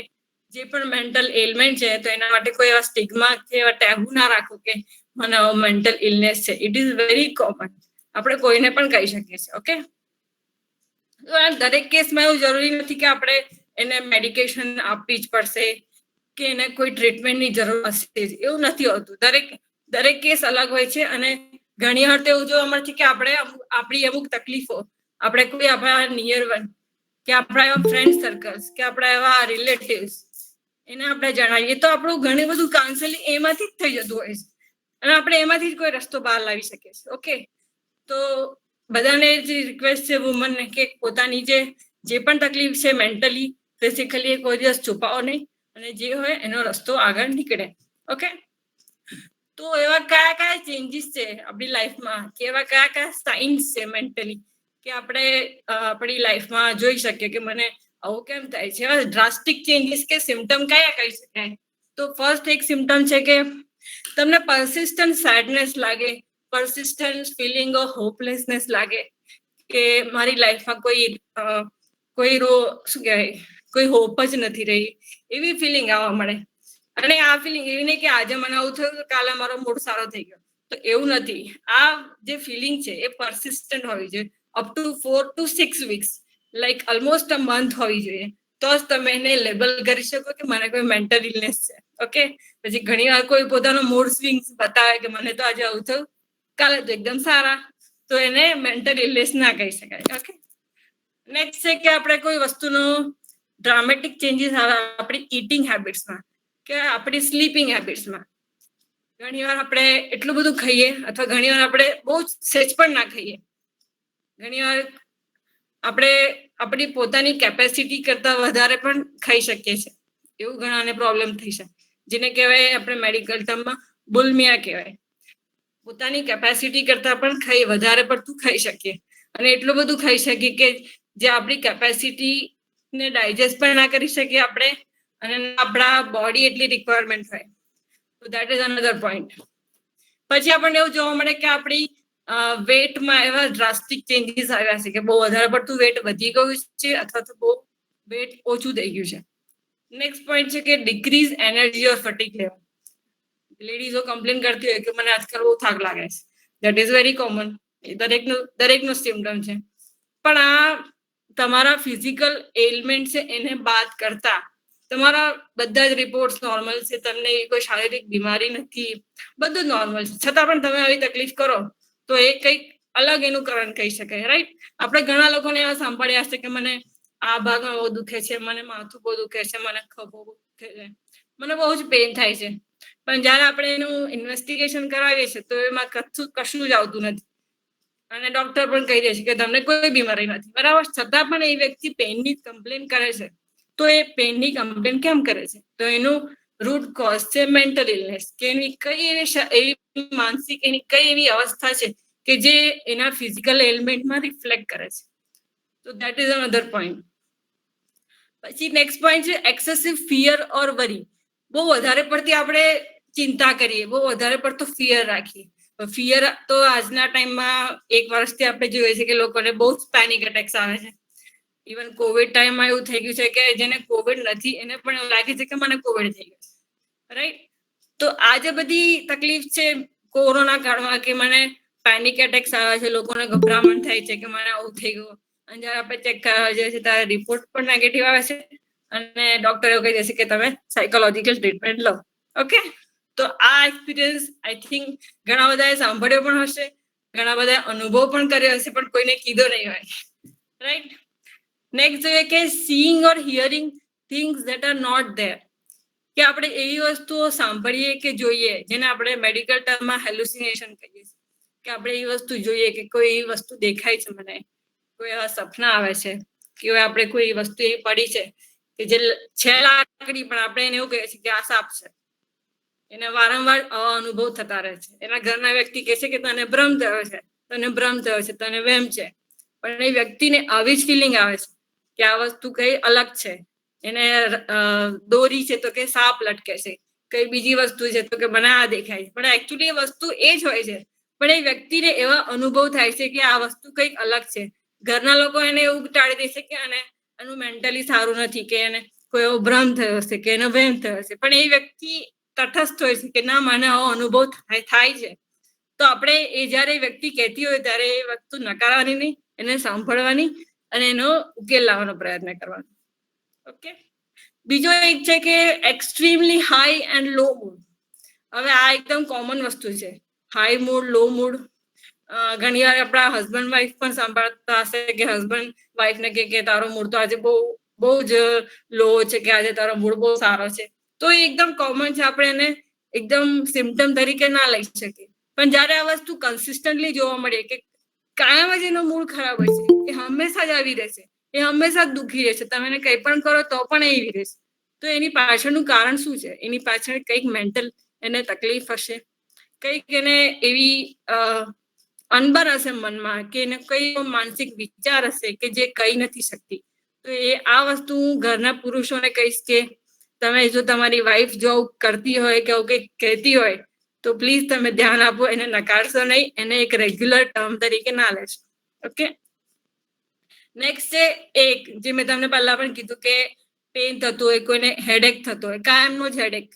જે પણ મેન્ટલ એલિમેન્ટ છે, તો એના માટે કોઈ એવા સ્ટિગ્મા કે એવા ટેબુ ના રાખો કે મને મેન્ટલ ઇલનેસ છે. ઇટ ઇઝ વેરી કોમન, આપણે કોઈને પણ કહી શકીએ છીએ. ઓકે, તો દરેક કેસમાં એવું જરૂરી નથી કે આપણે એને મેડિકેશન આપવી જ પડશે કે એને કોઈ ટ્રીટમેન્ટની જરૂર હશે, એવું નથી હોતું. દરેક કેસ અલગ હોય છે, અને ઘણી વાર તો એવું જોવા મળે છે કે આપણે આપણી અમુક તકલીફો આપણે કોઈ આપણા નિયર વન કે આપણા એવા ફ્રેન્ડ સર્કલ્સ કે આપણા એવા રિલેટિવ્સ એને આપણે જણાવીએ તો આપણું ઘણું બધું કાઉન્સેલિંગ એમાંથી જ થઈ જતું હોય છે, અને આપણે એમાંથી જ કોઈ રસ્તો બહાર લાવી શકીએ છીએ. ઓકે, તો બધાને જે રિક્વેસ્ટ છે વુમનને કે પોતાની જે પણ તકલીફ છે મેન્ટલી ફિઝિકલી કોઈ દિવસ છુપાવો નહીં, અને જે હોય એનો રસ્તો આગળ નીકળે. ઓકે, તો એવા કયા કયા ચેન્જીસ છે આપણી લાઈફમાં, કે એવા કયા કયા સાઇન્સ છે મેન્ટલી કે આપણે આપણી લાઈફમાં જોઈ શકીએ કે મને આવું કેમ થાય છે? એવા ડ્રાસ્ટિક ચેન્જીસ કે સિમ્ટમ કયા કહી શકાય? તો ફર્સ્ટ એક સિમ્ટમ છે કે તમને પરસિસ્ટન્ટ સેડનેસ લાગે, પરસિસ્ટન્ટ ફિલિંગ ઓફ હોપલેસનેસ લાગે કે મારી લાઈફમાં કોઈ શું કહેવાય, કોઈ હોપ જ નથી રહી, એવી ફિલિંગ આવવા મળે. અને આ ફિલિંગ એવી નહીં કે આજે મને આવું થયું તો કાલે મારો મૂડ સારો થઈ ગયો, તો એવું નથી. આ જે ફિલિંગ છે એ પરસિસ્ટન્ટ હોવી જોઈએ, up to 4 to 6 weeks, like almost a month હોવી જોઈએ, તો જ તમે એને લેબલ કરી શકો કે મને કોઈ મેન્ટલ ઇલનેસ છે. ઓકે, પછી ઘણી વાર કોઈ પોતાનો મૂડ સ્વિંગ્સ બતાવે કે મને તો આજે આવું થયું, કાલે તો એકદમ સારા, તો એને મેન્ટલ ઇલનેસ ના કહી શકાય. ઓકે, નેક્સ્ટ છે કે આપણે કોઈ વસ્તુનો ડ્રામેટિક ચેન્જીસ આવે આપણી ઇટિંગ હેબિટ્સમાં કે આપણી સ્લીપિંગ હેબિટ્સમાં. ઘણી વાર આપણે એટલું બધું ખાઈએ અથવા ઘણી વાર આપણે બહુ સહેજ પણ ના ખાઈએ, ઘણી વાર આપણે આપણી પોતાની કેપેસિટી કરતા વધારે પણ ખાઈ શકીએ છીએ, એવું ઘણાને પ્રોબ્લેમ થઈ શકે, જેને કહેવાય આપણે મેડિકલ ટર્મમાં બુલિમિયા કહેવાય. પોતાની કેપેસિટી કરતા પણ વધારે પડતું ખાઈ શકીએ, અને એટલું બધું ખાઈ શકીએ કે જે આપણી કેપેસિટીને ડાયજેસ્ટ પણ ના કરી શકીએ આપણે, અને આપણા બોડી એટલી રિક્વાયરમેન્ટ હોય. તો દેટ ઇઝ અનધર પોઈન્ટ. પછી આપણને એવું જોવા મળે કે આપણી વેટમાં એવા ડ્રાસ્ટિક ચેન્જીસ આવ્યા છે કે બહુ વધારે પડતું વેટ વધી ગયું છે અથવા તો બહુ વેટ ઓછું થઈ ગયું છે. નેક્સ્ટ પોઈન્ટ છે કે ડિક્રીઝ એનર્જી ઓર ફટીગ લેવલ. લેડીઝો કમ્પ્લેન કરતી હોય કે મને આજકાલ બહુ થાક લાગે છે. દેટ ઇઝ વેરી કોમન, દરેકનો સિમ્ટમ છે. પણ આ તમારા ફિઝિકલ એલિમેન્ટ છે એને બાદ કરતા તમારા બધા જ રિપોર્ટ્સ નોર્મલ છે, તમને કોઈ શારીરિક બીમારી નથી, બધું નોર્મલ છે, છતાં પણ તમે આવી તકલીફ કરો તો એ કંઈક અલગ એનું કારણ કહી શકાય. રાઈટ, આપણે ઘણા લોકોને એવા સાંભળ્યા છે કે મને આ ભાગમાં બહુ દુખે છે, મને માથું બહુ દુખે છે, મને ખભો દુખે છે, મને બહુ જ પેઇન થાય છે. પણ જ્યારે આપણે એનું ઇન્વેસ્ટિગેશન કરાવીએ છીએ તો એમાં કશું જ આવતું નથી, અને ડોક્ટર પણ કહી દે છે કે તમને કોઈ બીમારી નથી, બરાબર. છતાં પણ એ વ્યક્તિ પેઇનની કમ્પ્લેન કરે છે. તો એ પેઇનની કમ્પ્લેન કેમ કરે છે? તો એનું રૂટ કોઝ છે મેન્ટલ ઇલનેસ, કે એની કઈ એવી માનસિક એની કઈ એવી અવસ્થા છે કે જે એના ફિઝિકલ એલિમેન્ટમાં રિફ્લેક્ટ કરે છે. તો દેટ ઇઝ અનધર પોઈન્ટ. પછી નેક્સ્ટ પોઈન્ટ છે એક્સેસિવ ફિયર ઓર વરી. બહુ વધારે પડતી આપણે ચિંતા કરીએ, બહુ વધારે પડતો ફિયર રાખીએ. ફિયર તો આજના ટાઈમમાં 1 વર્ષથી આપણે જોઈએ છે કે લોકોને બહુ જ પેનિક એટેક્સ આવે છે. ઇવન કોવિડ ટાઈમમાં એવું થઈ ગયું છે કે જેને કોવિડ નથી એને પણ એવું લાગે છે કે મને કોવિડ થઈ ગયો, રાઈટ. તો આ જે બધી તકલીફ છે કોરોના કાળમાં, કે મને પેનિક એટેક્સ આવે છે, લોકોને ગભરામણ થાય છે કે મને આવું થઈ ગયું, અને જ્યારે આપણે ચેક કરવા જઈએ છીએ ત્યારે રિપોર્ટ પણ નેગેટિવ આવે છે, અને ડોક્ટર એવું કહી દેશે કે તમે સાયકોલોજીકલ ટ્રીટમેન્ટ લો. ઓકે, તો આ એક્સપિરિયન્સ આઈ થિંક ઘણા બધાએ સાંભળ્યો પણ હશે, ઘણા બધા અનુભવ પણ કર્યો હશે, પણ કોઈને કીધો નહીં હોય, રાઈટ. નેક્સ્ટ જોઈએ કે seeing or hearing things that are not there, કે આપણે એવી વસ્તુઓ સાંભળીએ કે જોઈએ જેને આપણે મેડિકલ ટર્મમાં હેલ્યુસિનેશન કહીએ છીએ, કે આપણે એ વસ્તુ જોઈએ કે કોઈ એવી વસ્તુ દેખાય છે, મને કોઈ એવા સપના આવે છે, કે આપણે કોઈ વસ્તુ એવી પડી છે કે જે છે લાકડી પણ આપણે એને એવું કહીએ છીએ કે આ સાપ છે. એને વારંવાર અનુભવ થતા રહે છે. એના ઘરના વ્યક્તિ કહે છે કે તને ભ્રમ થયો છે, તને ભ્રમ થયો છે, તને વહેમ છે, પણ એ વ્યક્તિને આવી જ ફિલિંગ આવે છે કે આ વસ્તુ કઈ અલગ છે, એને દોરી છે તો કે સાપ લટકે છે, કઈ બીજી વસ્તુ છે તો કે મને આ દેખાય છે, પણ એકચ્યુઅલી એ વસ્તુ એ જ હોય છે. પણ એ વ્યક્તિને એવા અનુભવ થાય છે કે આ વસ્તુ કંઈક અલગ છે. ઘરના લોકો એને એવું ટાળી દે છે કે એનું મેન્ટલી સારું નથી, કે એને કોઈ એવો ભ્રમ થયો હશે, કે એનો વહેમ થયો હશે, પણ એ વ્યક્તિ તટસ્થ હોય છે કે ના, મને આવો અનુભવ થાય છે. તો આપણે એ જયારે વ્યક્તિ કહેતી હોય ત્યારે એ વસ્તુ નકારવાની નહીં, એને સાંભળવાની અને એનો ઉકેલ લાવવાનો પ્રયત્ન કરવાનો. ઓકે, બીજો એક છે કે extremely high and low mood. હવે આ એકદમ કોમન વસ્તુ છે, હાઈ મૂડ, લો મૂડ. ઘણી વાર આપણા હસબન્ડ વાઈફ પણ સાંભળતા હશે કે હસબન્ડ વાઈફને કે તારો મૂડ તો આજે બહુ જ લો છે, કે આજે તારો મૂડ બહુ સારો છે. તો એ એકદમ કોમન છે, આપણે એને એકદમ સિમ્ટમ તરીકે ના લઈ શકીએ. પણ જયારે આ વસ્તુ કન્સિસ્ટન્ટલી જોવા મળે કે કાયમ જ એનો મૂડ ખરાબ હોય છે, એ હંમેશા જ આવી રહેશે, એ હંમેશા જ દુઃખી રહેશે, તમે એને કંઈ પણ કરો તો પણ એ એવી રહેશે. તો એની પાછળનું કારણ શું છે? એની પાછળ કંઈક મેન્ટલ એને તકલીફ હશે, કંઈક એને એવી અનબર હશે મનમાં, કે એને કઈ માનસિક વિચાર હશે કે જે કહી નથી શકતી. તો એ આ વસ્તુ હું ઘરના પુરુષોને કહીશ કે તમે જો તમારી વાઈફ જો કરતી હોય કે કંઈક કહેતી હોય તો પ્લીઝ તમે ધ્યાન આપો, એને નકારશો નહીં, એને એક રેગ્યુલર ટર્મ તરીકે ના લેશો. ઓકે, નેક્સ્ટ છે એક જે મેં તમને પહેલા પણ કીધું કે પેઇન થતું હોય, કોઈને હેડેક થતો હોય, કાયમનો જ હેડેક.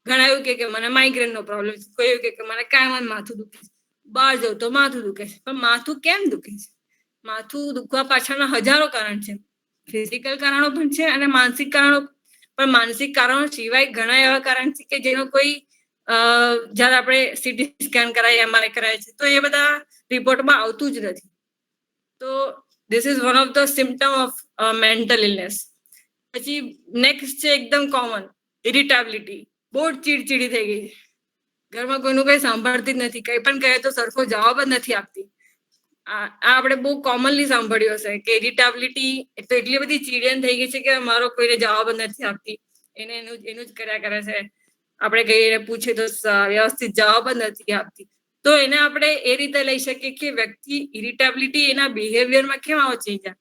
ઘણા એવું કે મને માઇગ્રેન નો પ્રોબ્લેમ છે, કોઈ એવું કે મને કાયમ માથું દુખે છે, બહાર જવું તો માથું દુખે છે. પણ માથું કેમ દુખે છે? માથું દુખવા પાછળના હજારો કારણ છે. ફિઝિકલ કારણો પણ છે અને માનસિક કારણો. પણ માનસિક કારણો સિવાય ઘણા એવા કારણ છે કે જેનો કોઈ જયારે આપણે સીટી સ્કેન કરાય, એમઆરઆઈ કરાય છે, તો એ બધા રિપોર્ટમાં આવતું જ નથી. તો this is one of the symptom of mental illness. પછી નેક્સ્ટ છે એકદમ કોમન, ઇરિટેબિલિટી. બહુ ચીડચીડી થઈ ગઈ, ઘરમાં કોઈનું કઈ સાંભળતી જ નથી, કઈ પણ કહે તો સરખો જવાબ જ નથી આપતી. આ આપણે બહુ કોમનલી સાંભળ્યું હશે કે ઇરિટેબિલિટી તો એટલી બધી ચીડિયન થઈ ગઈ છે કે મારો કોઈને જવાબ જ નથી આપતી, એને એનું જ કર્યા કરે છે. આપણે કહીને પૂછીએ તો વ્યવસ્થિત જવાબ જ નથી આપતી. તો એને આપણે એ રીતે લઈ શકીએ કે વ્યક્તિ ઇરિટેબિલિટી એના બિહેવિયરમાં કેમ આવો ચેન્જ આવે,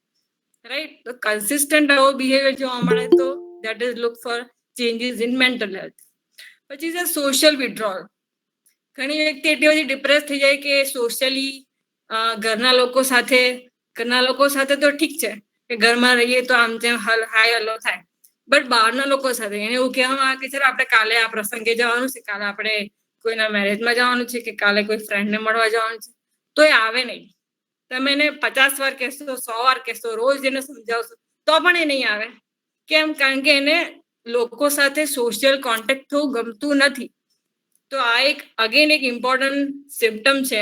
રાઈટ? તો કન્સિસ્ટન્ટ આવો બિહેવિયર જોવા મળે તો that is look four changes in mental health. પછી છે સોશિયલ વિડ્રોલ. ઘણી વ્યક્તિ એટલી બધી ડિપ્રેસ થઈ જાય કે સોશિયલી ઘરના લોકો સાથે તો ઠીક છે કે ઘરમાં રહીએ તો આમ તેમ હાય હલો થાય, બટ બહારના લોકો સાથે એને એવું કહેવામાં આવે કે સર આપણે કાલે આ પ્રસંગે જવાનું છે, કાલે આપણે કોઈના મેરેજમાં જવાનું છે, કે કાલે કોઈ ફ્રેન્ડને મળવા જવાનું છે, તો એ આવે નહીં. તમે એને 50 વાર કહેશો, 100 વાર કહેશો, રોજ એને સમજાવશો તો પણ એ નહીં આવે. કેમ? કારણ કે એને લોકો સાથે સોશિયલ કોન્ટેક્ટ થવું ગમતું નથી. તો આ એક અગેન એક ઇમ્પોર્ટન્ટ સિમ્ટમ છે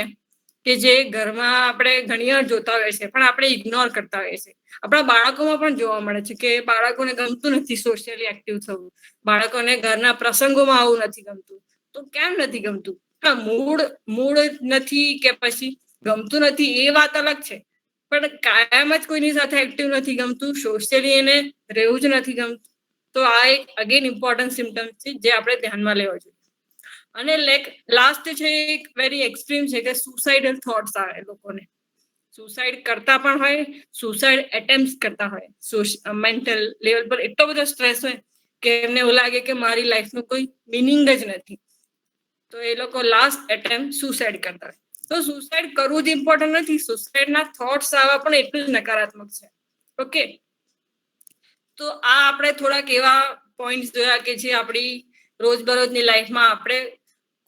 કે જે ઘરમાં આપણે ઘણી વાર જોતા હોઈએ છીએ, પણ આપણે ઇગ્નોર કરતા હોઈએ છીએ. આપણા બાળકોમાં પણ જોવા મળે છે કે બાળકોને ગમતું નથી સોશિયલી એક્ટિવ થવું, બાળકોને ઘરના પ્રસંગોમાં આવું નથી ગમતું. તો કેમ નથી ગમતું? મૂડ નથી કે પછી ગમતું નથી એ વાત અલગ છે, પણ કાયમ જ કોઈની સાથે એક્ટિવ નથી ગમતું, સોશિયલી એને રહેવું જ નથી ગમતું. તો આ એક અગેન ઇમ્પોર્ટન્ટ સિમ્ટમ છે જે આપણે ધ્યાનમાં લેવા જોઈએ. અને લાસ્ટ છે એક વેરી એક્સ્ટ્રીમ છે કે સુસાઇડલ થોટ્સ આવે લોકોને. સુસાઇડ કરતા પણ હોય, સુસાઇડ એટેમ્પ્ટ કરતા હોય. મેન્ટલ લેવલ પર એટલો બધો સ્ટ્રેસ હોય કે એમને એવું લાગે કે મારી લાઈફનું કોઈ મિનિંગ જ નથી. તો એ લોકો લાસ્ટ એટેમ્પ્ટ સુસાઇડ કરતા હોય. તો સુસાઇડ કરવું જ ઇમ્પોર્ટન્ટ નથી, સુસાઇડના થોટ્સ આવવા પણ એટલું જ નકારાત્મક છે. ઓકે, તો આ આપણે થોડાક એવા પોઈન્ટ્સ જોયા કે જે આપણી રોજબરોજની લાઈફમાં આપણે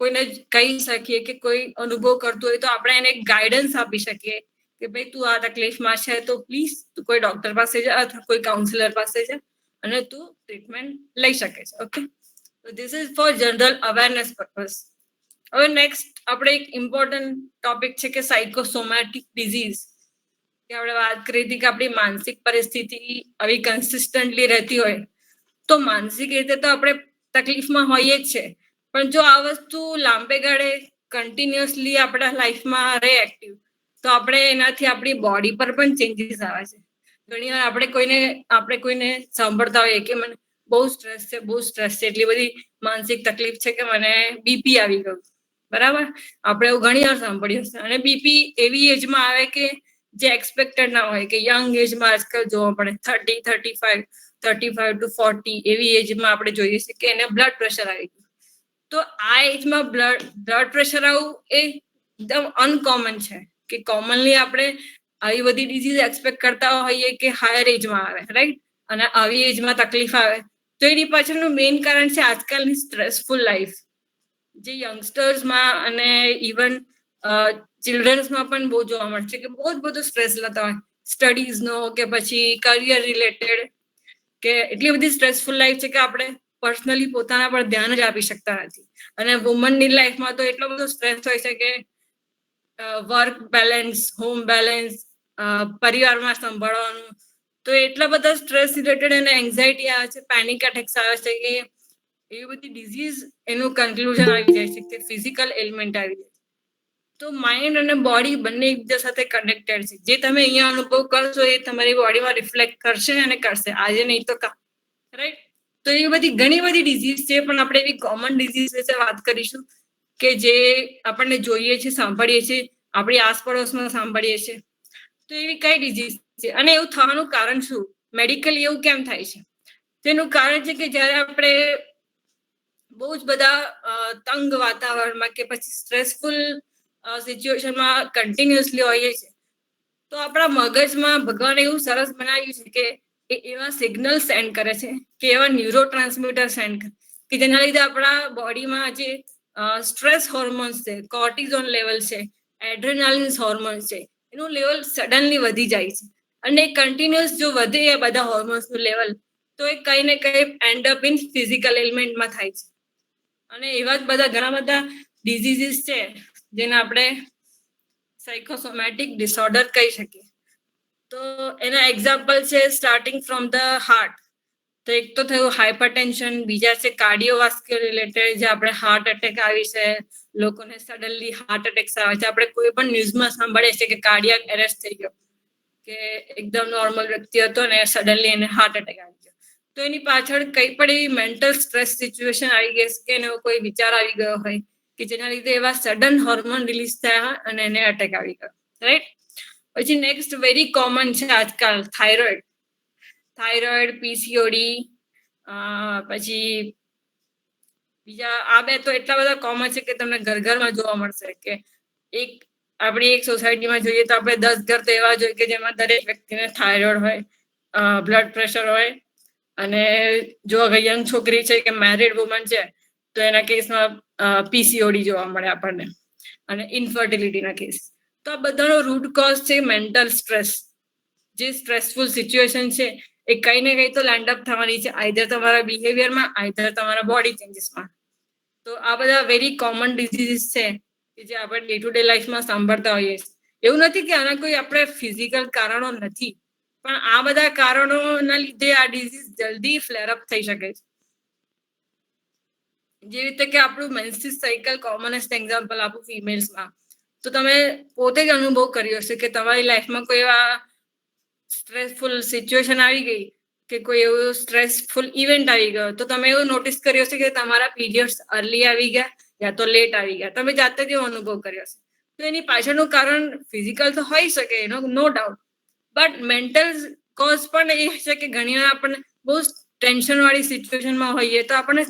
કોઈને કહી શકીએ કે કોઈ અનુભવ કરતું હોય તો આપણે એને ગાઈડન્સ આપી શકીએ કે ભાઈ તું આ તકલીફમાં છે તો પ્લીઝ તું કોઈ ડોક્ટર પાસે જા અથવા કોઈ કાઉન્સિલર પાસે જા અને તું ટ્રીટમેન્ટ લઈ શકે છે. ઓકે, તો this is for general awareness purpose. હવે નેક્સ્ટ આપણે એક ઇમ્પોર્ટન્ટ ટોપિક છે કે સાયકોસોમેટિક ડિઝીઝ, કે આપણે વાત કરી હતી કે આપણી માનસિક પરિસ્થિતિ આવી કન્સિસ્ટન્ટલી રહેતી હોય તો માનસિક રીતે તો આપણે તકલીફમાં હોઈએ જ છે, પણ જો આ વસ્તુ લાંબે ગાળે કન્ટિન્યુઅસલી આપણા લાઈફમાં રહે એક્ટિવ તો આપણે એનાથી આપણી બોડી પર પણ ચેન્જીસ આવે છે. ઘણી વાર આપણે કોઈને સાંભળતા હોઈએ કે મને બહુ સ્ટ્રેસ છે, એટલી બધી માનસિક તકલીફ છે કે મને બીપી આવી ગયું, બરાબર? આપણે એવું ઘણી વાર સાંભળ્યું હશે. અને બીપી એવી એજમાં આવે કે જે એક્સપેક્ટેડ ના હોય, કે યંગ એજમાં આજકાલ જોવા પડે 35 to 40 એવી એજમાં આપણે જોઈએ છીએ કે એને બ્લડ પ્રેશર આવી ગયું. તો આ એજમાં બ્લડ પ્રેશર આવવું એ એકદમ અનકોમન છે, કે કોમનલી આપણે આવી બધી ડિઝીઝ એક્સપેક્ટ કરતા હોઈએ કે હાયર એજમાં આવે, રાઈટ? અને આવી એજમાં તકલીફ આવે તો એની પાછળનું મેઇન કારણ છે આજકાલની સ્ટ્રેસફુલ લાઈફ, જે યંગસ્ટર્સમાં અને ઇવન ચિલ્ડ્રન્સમાં પણ બહુ જોવા મળશે કે બહુ જ બધું સ્ટ્રેસ લેતા હોય, સ્ટડીઝનો કે પછી કરિયર રિલેટેડ, કે એટલી બધી સ્ટ્રેસફુલ લાઈફ છે કે આપણે પર્સનલી પોતાના પર ધ્યાન જ આપી શકતા નથી. અને વુમનની લાઈફમાં તો એટલો બધો સ્ટ્રેસ હોય છે કે વર્ક બેલેન્સ, હોમ બેલેન્સ, પરિવારમાં સંભાળવાનું, તો એટલા બધા સ્ટ્રેસ રિલેટેડ અને એન્ઝાઇટી આવે છે, પેનિક એટેક્સ આવે છે, કે એવી બધી ડિઝીઝ એનું કન્ક્લુઝન આવી જાય છે કે ફિઝિકલ એલિમેન્ટ આવી જાય. તો માઇન્ડ અને બોડી બંને એકબીજા સાથે કનેક્ટેડ છે. જે તમે અહીંયા અનુભવ કરશો એ તમારી બોડીમાં રિફ્લેક્ટ કરશે અને કરશે, આજે નહીં તો કાલ, રાઈટ? તો એ બધી ઘણી બધી ડિઝીઝ છે, પણ આપણે એવી કોમન ડિઝીઝ વિશે વાત કરીશું કે જે આપણને જોઈએ છે, સાંભળીએ છીએ, આપણી આસપડોશમાં સાંભળીએ છીએ. તો એવી કઈ ડિઝીઝ છે અને એવું થવાનું કારણ શું? મેડિકલી એવું કેમ થાય છે? તેનું કારણ છે કે જ્યારે આપણે બહુ જ બધા તંગ વાતાવરણમાં કે પછી સ્ટ્રેસફુલ સિચ્યુએશનમાં કન્ટિન્યુઅસલી હોઈએ છીએ, તો આપણા મગજમાં ભગવાને એવું સરસ બનાવ્યું છે કે એ એવા સિગ્નલ સેન્ડ કરે છે, કે એવા ન્યુરો ટ્રાન્સમીટર સેન્ડ કરે કે જેના લીધે આપણા બોડીમાં જે સ્ટ્રેસ હોર્મોન્સ છે, કોર્ટિઝોન લેવલ છે, એડ્રેનાલિન્સ હોર્મોન્સ છે, એનું લેવલ સડનલી વધી જાય છે. અને કન્ટિન્યુઅસ જો વધે એ બધા હોર્મોન્સનું લેવલ, તો એ કઈ ને કઈ એન્ડ અપ ઇન ફિઝિકલ એલિમેન્ટમાં થાય છે. અને એવા જ બધા ઘણા બધા ડિઝીઝીસ છે જેને આપણે સાયકોસોમેટિક ડિસઓર્ડર કહી શકીએ. તો એના એક્ઝામ્પલ છે સ્ટાર્ટિંગ ફ્રોમ ધ હાર્ટ. તો એક તો થયું હાઇપરટેન્શન, બીજા છે કાર્ડિયોવાસ્ક્યુલર રિલેટેડ, જે આપણે હાર્ટ એટેક આવી છે, લોકોને સડનલી હાર્ટ એટેક્સ આવે છે. આપણે કોઈ પણ ન્યૂઝમાં સાંભળીએ છીએ કે કાર્ડિયાક એરેસ્ટ થઈ ગયો, કે એકદમ નોર્મલ વ્યક્તિ હતો ને સડનલી એને હાર્ટ એટેક આવી ગયો. તો એની પાછળ કઈ પણ એવી મેન્ટલ સ્ટ્રેસ સિચ્યુએશન આવી ગઈ કે એનો કોઈ વિચાર આવી ગયો હોય કે જેના લીધે એવા સડન હોર્મોન રિલીઝ થયા અને એને એટેક આવી ગયો, રાઈટ? પછી નેક્સ્ટ વેરી કોમન છે આજકાલ થાઇરોઇડ, પીસીઓડી, પછી બીજા આ બે તો એટલા બધા કોમન છે કે તમને ઘરમાં જોવા મળશે. કે આપણી એક સોસાયટીમાં જોઈએ તો આપણે 10 ઘર તો એવા જોઈએ કે જેમાં દરેક વ્યક્તિને થાઇરોઇડ હોય, બ્લડ પ્રેશર હોય, અને જો અગર યંગ છોકરી છે કે મેરિડ વુમન છે તો એના કેસમાં પીસીઓડી જોવા મળે આપણને, અને ઇન્ફર્ટિલિટીના કેસ. તો આ બધાનો રૂટ કોઝ છે મેન્ટલ સ્ટ્રેસ. જે સ્ટ્રેસફુલ સિચ્યુએશન છે એ કઈ ને કઈ તો લેન્ડ અપ થવાની છે, આઈધર તમારા બિહેવિયરમાં, આઈધર તમારા બોડી ચેન્જીસમાં. તો આ બધા વેરી કોમન ડિઝીઝીસ છે કે જે આપણે ડે ટુ ડે લાઈફમાં સાંભળતા હોઈએ છીએ. એવું નથી કે આના કોઈ આપણે ફિઝિકલ કારણો નથી, પણ આ બધા કારણોના લીધે આ ડિઝીઝ જલ્દી ફ્લેરઅપ થઈ શકે છે. જેવી રીતે કે આપણું મેન્સ્ટ્રુઅલ સાયકલ કોમનેસ્ટ એક્ઝામ્પલ આપું ફિમેલ્સમાં, તો તમે પોતે જ અનુભવ કર્યો હશે કે તમારી લાઈફમાં કોઈ એવા સ્ટ્રેસફુલ સિચ્યુએશન આવી ગઈ કે કોઈ એવું સ્ટ્રેસફુલ ઇવેન્ટ આવી ગયો, તો તમે એવું નોટિસ કર્યો છે કે તમારા પીરિયડ્સ અર્લી આવી ગયા યા તો લેટ આવી ગયા. તમે જાતે જ એવો અનુભવ કર્યો છે. તો એની પાછળનું કારણ ફિઝિકલ તો હોઈ શકે, એનો no doubt, but mental cause પણ એ છે કે ઘણી વાર આપણને બહુ ટેન્શન વાળી સિચ્યુએશનમાં હોઈએ તો આપણને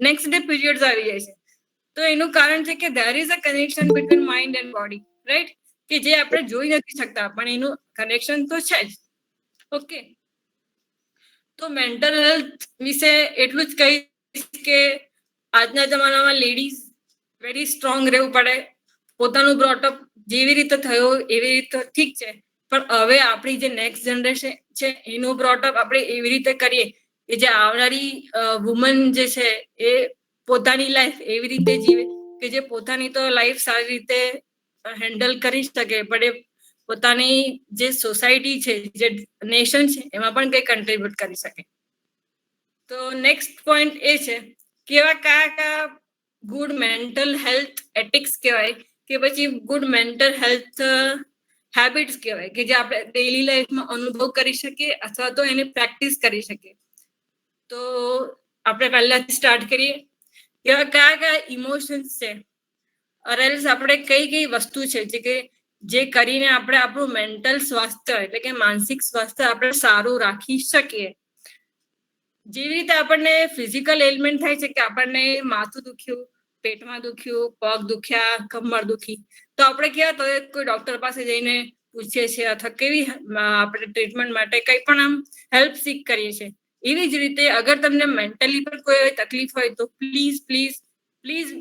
નેક્સ્ટ ડે પીરિયડ્સ આવી જાય છે. તો એનું કારણ છે કે there is a connection between mind and body, right? કે જે આપણે જોઈ નથી શકતા, પણ એનું કનેક્શન તો છે જ. ઓકે, તો મેન્ટલ હેલ્થ વિશે એટલું જ કહીશ કે આજના જમાનામાં લેડીઝ વેરી સ્ટ્રોંગ રહેવું પડે. પોતાનું બ્રોટઅપ જેવી રીતે થયો એવી રીતે ઠીક છે, પણ હવે આપણી જે નેક્સ્ટ જનરેશન છે એનું બ્રોટઅપ આપણે એવી રીતે કરીએ કે જે આવનારી વુમન જે છે એ પોતાની લાઈફ એવી રીતે જીવે કે જે પોતાની તો લાઈફ સારી રીતે હેન્ડલ કરી શકે, પણ એ પોતાની જે સોસાયટી છે, જે નેશન છે, એમાં પણ કંઈ કન્ટ્રીબ્યુટ કરી શકે. તો નેક્સ્ટ પોઈન્ટ એ છે કે એવા કયા ગુડ મેન્ટલ હેલ્થ એટિક્સ કહેવાય કે પછી ગુડ મેન્ટલ હેલ્થ હેબિટ્સ કહેવાય કે જે આપણે ડેઈલી લાઈફમાં અનુભવ કરી શકીએ અથવા તો એને પ્રેક્ટિસ કરી શકીએ. તો આપણે પહેલાથી સ્ટાર્ટ કરીએ. એવા કયા ઇમોશન્સ છે, અરેલ્સ આપણે કઈ વસ્તુ છે જે કે જે કરીને આપણે આપણું મેન્ટલ સ્વાસ્થ્ય એટલે કે માનસિક સ્વાસ્થ્ય આપણે સારું રાખી શકીએ. જેવી રીતે આપણને ફિઝિકલ એલિમેન્ટ થાય છે કે આપણને માથું દુખ્યું, પેટમાં દુખ્યું, પગ દુખ્યા, કમર દુખી, તો આપણે કેવા તો કોઈ ડોક્ટર પાસે જઈને પૂછીએ છીએ અથવા કેવી આપણે ટ્રીટમેન્ટ માટે કંઈ પણ આમ હેલ્પ સીક કરીએ છીએ. એવી જ રીતે અગર તમને મેન્ટલી પણ કોઈ તકલીફ હોય તો પ્લીઝ પ્લીઝ પ્લીઝ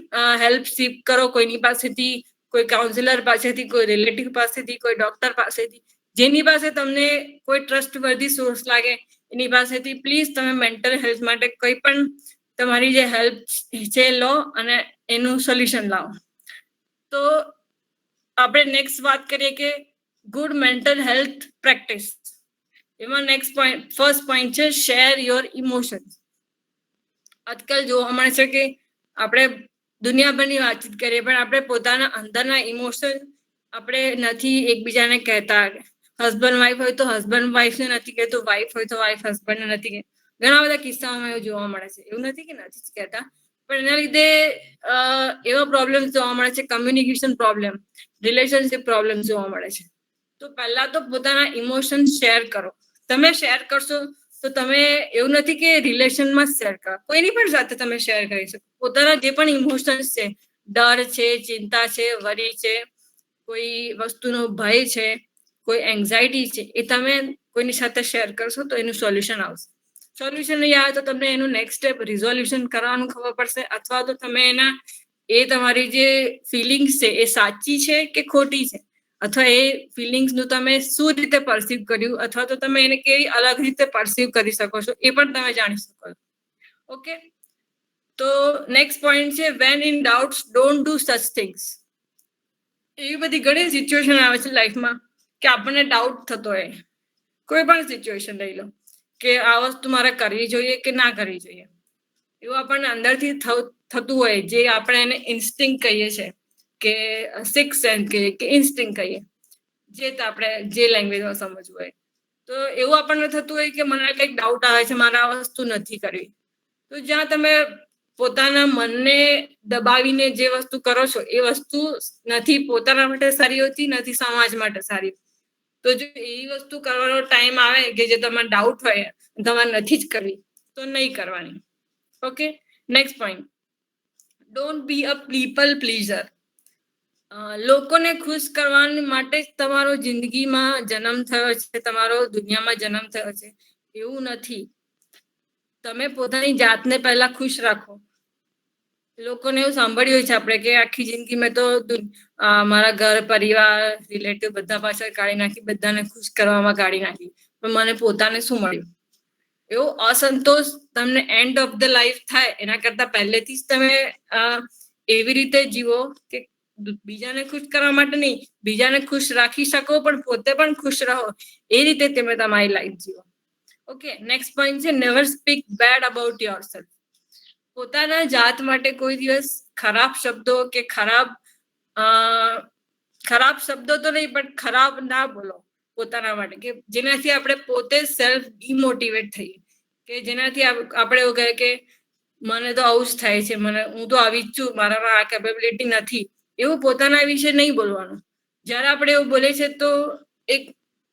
હેલ્પ સીક કરો કોઈની પાસેથી, કોઈ કાઉન્સિલર પાસેથી, કોઈ રિલેટિવ પાસેથી, કોઈ ડોક્ટર પાસેથી, જેની પાસે તમને કોઈ ટ્રસ્ટવર્ધી સોર્સ લાગે એની પાસેથી પ્લીઝ તમે મેન્ટલ હેલ્થ માટે કોઈ પણ તમારી જે હેલ્પ છે લો અને એનું સોલ્યુશન લાવો. તો આપણે નેક્સ્ટ વાત કરીએ કે ગુડ મેન્ટલ હેલ્થ પ્રેક્ટિસ. એમાં નેક્સ્ટ પોઈન્ટ, ફર્સ્ટ પોઈન્ટ છે શેર યોર ઇમોશન્સ. આજકાલ જોવા મળે છે કે આપણે દુનિયાભરની વાતચીત કરીએ પણ આપણે પોતાના અંદરના ઇમોશન આપણે નથી એકબીજાને કહેતા. હસબન્ડ વાઈફ હોય તો હસબન્ડ વાઈફને નથી કહેતું, વાઈફ હોય તો વાઈફ હસબન્ડને નથી કહેતું. ઘણા બધા કિસ્સાઓમાં એવું જોવા મળે છે. એવું નથી કે નથી જ કહેતા, પણ એના લીધે એવા પ્રોબ્લેમ જોવા મળે છે, કમ્યુનિકેશન પ્રોબ્લેમ, રિલેશનશિપ પ્રોબ્લેમ જોવા મળે છે. તો પહેલા તો પોતાના ઇમોશન શેર કરો. તમે શેર કરશો તો તમે એવું નથી કે રિલેશનમાં શેર કરો, કોઈની પણ સાથે તમે શેર કરી શકો. પોતાના જે પણ ઇમોશન્સ છે, ડર છે, ચિંતા છે, વરી છે, કોઈ વસ્તુનો ભય છે, કોઈ એન્ઝાયટી છે, એ તમે કોઈની સાથે શેર કરશો તો એનું સોલ્યુશન આવશે. સોલ્યુશન નહીં આવે તો તમને એનું નેક્સ્ટ સ્ટેપ રિઝોલ્યુશન કરવાનું ખબર પડશે, અથવા તો તમે એ તમારી જે ફિલિંગ્સ છે એ સાચી છે કે ખોટી છે, અથવા એ ફિલિંગ્સનું તમે શું રીતે પરસીવ કર્યું, અથવા તો તમે એને કેવી અલગ રીતે પરસીવ કરી શકો છો એ પણ તમે જાણી શકો છો. ઓકે, તો નેક્સ્ટ પોઈન્ટ છે when in doubts don't do such things. એવી બધી ઘણી સિચ્યુએશન આવે છે લાઈફમાં કે આપણને ડાઉટ થતો હોય, કોઈ પણ સિચ્યુએશન લઈ લો કે આ વસ્તુ મારે કરવી જોઈએ કે ના કરવી જોઈએ, એવું આપણને અંદરથી થતું હોય, જે આપણે એને ઇન્સ્ટિંક્ટ કહીએ છીએ કે સિક્સ સેન્સ કહીએ કે ઇન્સ્ટિંક્ટ કહીએ, જે આપણે જે લેંગ્વેજમાં સમજવું હોય. તો એવું આપણને થતું હોય કે મને કંઈક ડાઉટ આવે છે, મારે આ વસ્તુ નથી કરવી. તો જ્યાં તમે પોતાના મનને દબાવીને જે વસ્તુ કરો છો એ વસ્તુ નથી પોતાના માટે સારી હોતી, નથી સમાજ માટે સારી. તો જો એવી વસ્તુ કરવાનો ટાઈમ આવે કે જે તમારે ડાઉટ હોય, તમારે નથી જ કરવી, તો નહીં કરવાની. Okay, next point, don't be a people pleaser. લોકોને ખુશ કરવા માટે જ તમારો જિંદગીમાં જન્મ થયો છે, તમારો દુનિયામાં જન્મ થયો છે, એવું નથી. તમે પોતાની જાતને પહેલા ખુશ રાખો. લોકોને એવું સાંભળ્યું હોય છે આપણે કે આખી જિંદગી મેં તો મારા ઘર પરિવાર રિલેટિવ બધા પાછળ કાઢી નાખી, બધાને ખુશ કરવામાં કાઢી નાખી, પણ મને પોતાને શું મળ્યું? એવો અસંતોષ તમને એન્ડ ઓફ ધ લાઈફ થાય એના કરતા પહેલેથી જ તમે એવી રીતે જીવો કે બીજાને ખુશ કરવા માટે નહીં, બીજાને ખુશ રાખી શકો પણ પોતે પણ ખુશ રહો, એ રીતે તમે તમારી લાઈફ જીવો. ઓકે, નેક્સ્ટ પોઈન્ટ છે never speak bad about yourself. પોતાના જાત માટે કોઈ દિવસ ખરાબ શબ્દો કે ખરાબ શબ્દો તો નહીં પણ ખરાબ ના બોલો પોતાના માટે, કે જેનાથી આપણે પોતે સેલ્ફ ડિમોટિવેટ થઈએ, કે જેનાથી આપણે એવું કહે કે મને તો આવું જ થાય છે, હું તો આવી જ છું, મારામાં આ કેપેબિલિટી નથી, એવું પોતાના વિશે નહીં બોલવાનું. જ્યારે આપણે એવું બોલીએ છીએ તો એક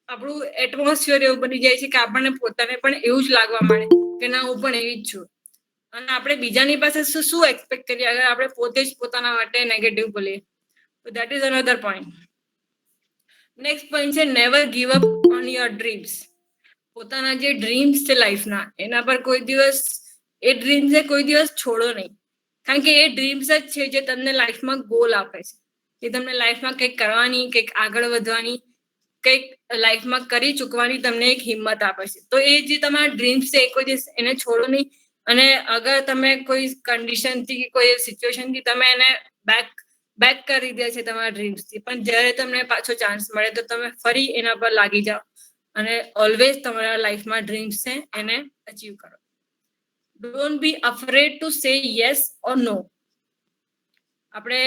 આપણું એટમોસ્ફિયર એવું બની જાય છે કે આપણને પોતાને પણ એવું જ લાગવા માંડે કે ના હું પણ એવી જ છું. અને આપણે બીજાની પાસે શું એક્સપેક્ટ કરીએ અગર આપણે પોતે જ પોતાના માટે નેગેટિવ બોલીએ? તો that is another point. Next point છે never give up on your dreams. પોતાના જે ડ્રીમ્સ છે લાઈફના, એના પર કોઈ દિવસ એ ડ્રીમ્સને કોઈ દિવસ છોડો નહીં, કારણ કે એ ડ્રીમ્સ જ છે જે તમને લાઈફમાં ગોલ આપે છે, કે તમને લાઈફમાં કંઈક કરવાની, કંઈક આગળ વધવાની, કંઈક લાઈફમાં કરી ચૂકવાની તમને એક હિંમત આપે છે. તો એ જે તમારા ડ્રીમ્સ છે એ કોઈ દિવસ એને છોડો નહીં. અને અગર તમે કોઈ કન્ડિશનથી, કોઈ સિચ્યુએશનથી તમે એને બેક કરી દે છે તમારા ડ્રીમ્સથી, પણ જ્યારે તમને પાછો ચાન્સ મળે તો તમે ફરી એના પર લાગી જાઓ અને ઓલવેઝ તમારા લાઈફમાં ડ્રીમ્સ છે એને અચીવ કરો. Don't be afraid to say yes or no. આપણે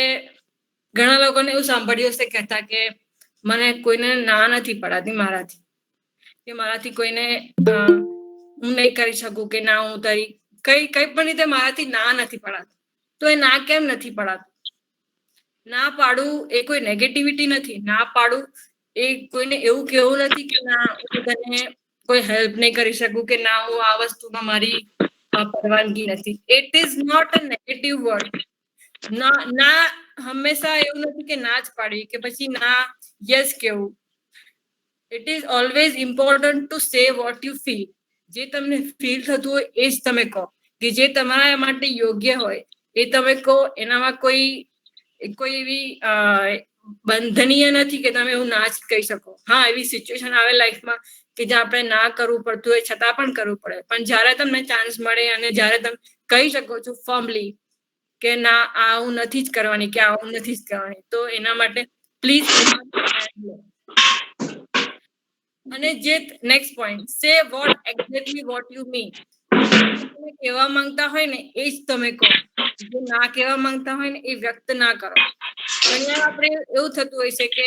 ઘણા લોકોને એવું સાંભળ્યું હશે કહેતા કે મને કોઈને ના નથી પડાતી મારાથી, કે મારાથી કોઈને હું નહીં કરી શકું, કે ના હું તારી કઈ પણ રીતે મારાથી ના નથી પડાતું. તો એ ના કેમ નથી પડાતું? ના પાડું એ કોઈ નેગેટિવિટી નથી. ના પાડું એ કોઈને એવું કેવું નથી કે ના હું તને કોઈ હેલ્પ નહીં કરી શકું કે ના હું આ વસ્તુમાં મારી પરવાનગી નથી. It is not a negative word. ના હંમેશા એવું નથી કે ના જ પાડવી કે પછી ના યસ કેવું. It is always important to say what you feel. જે તમને ફીલ થતું હોય એ જ તમે કહો, કે જે તમારા માટે યોગ્ય હોય એ તમે કહો. એનામાં કોઈ એવી બંધનીય નથી કે તમે એવું ના જ કહી શકો. હા, એવી સિચ્યુએશન આવે લાઈફમાં કે જ્યાં આપણે ના કરવું પડતું હોય છતાં પણ કરવું પડે. પણ જ્યારે તમને ચાન્સ મળે અને જ્યારે તમે કહી શકો છો ફર્મલી કે ના આ હું નથી જ કરવાની કે આ હું નથી જ કરવાની, તો એના માટે પ્લીઝ. અને જે નેક્સ્ટ પોઈન્ટ, સે vote exactly what you mean. તમે કહેવા માંગતા હોય ને એ જ તમે કહો. જે ના કહેવા માંગતા હોય ને એ વ્યક્ત ના કરો. ઘણી વાર આપણે એવું થતું હોય છે કે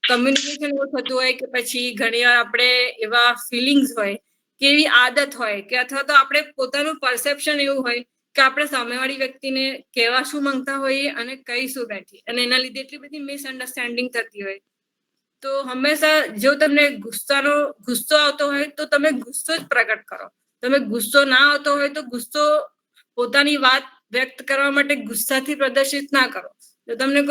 કમ્યુનિકેશન એવું થતું હોય કે પછી ઘણી વાર આપણે એવા ફિલિંગ્સ હોય કે એવી આદત હોય કે અથવા તો આપણે પોતાનું પરસેપ્શન એવું હોય કે આપણે સામેવાળી વ્યક્તિને કહેવા શું માંગતા હોઈએ અને કહી શું બેઠી, અને એના લીધે એટલી બધી મિસઅન્ડરસ્ટેન્ડિંગ થતી હોય. તો હંમેશા જો તમને ગુસ્સો આવતો હોય તો તમે ગુસ્સો જ પ્રગટ કરો. તમે ગુસ્સો ના આવતો હોય તો ગુસ્સો પોતાની વાત વ્યક્ત કરવા માટે ગુસ્સાથી પ્રદર્શિત ના કરો. જો તમને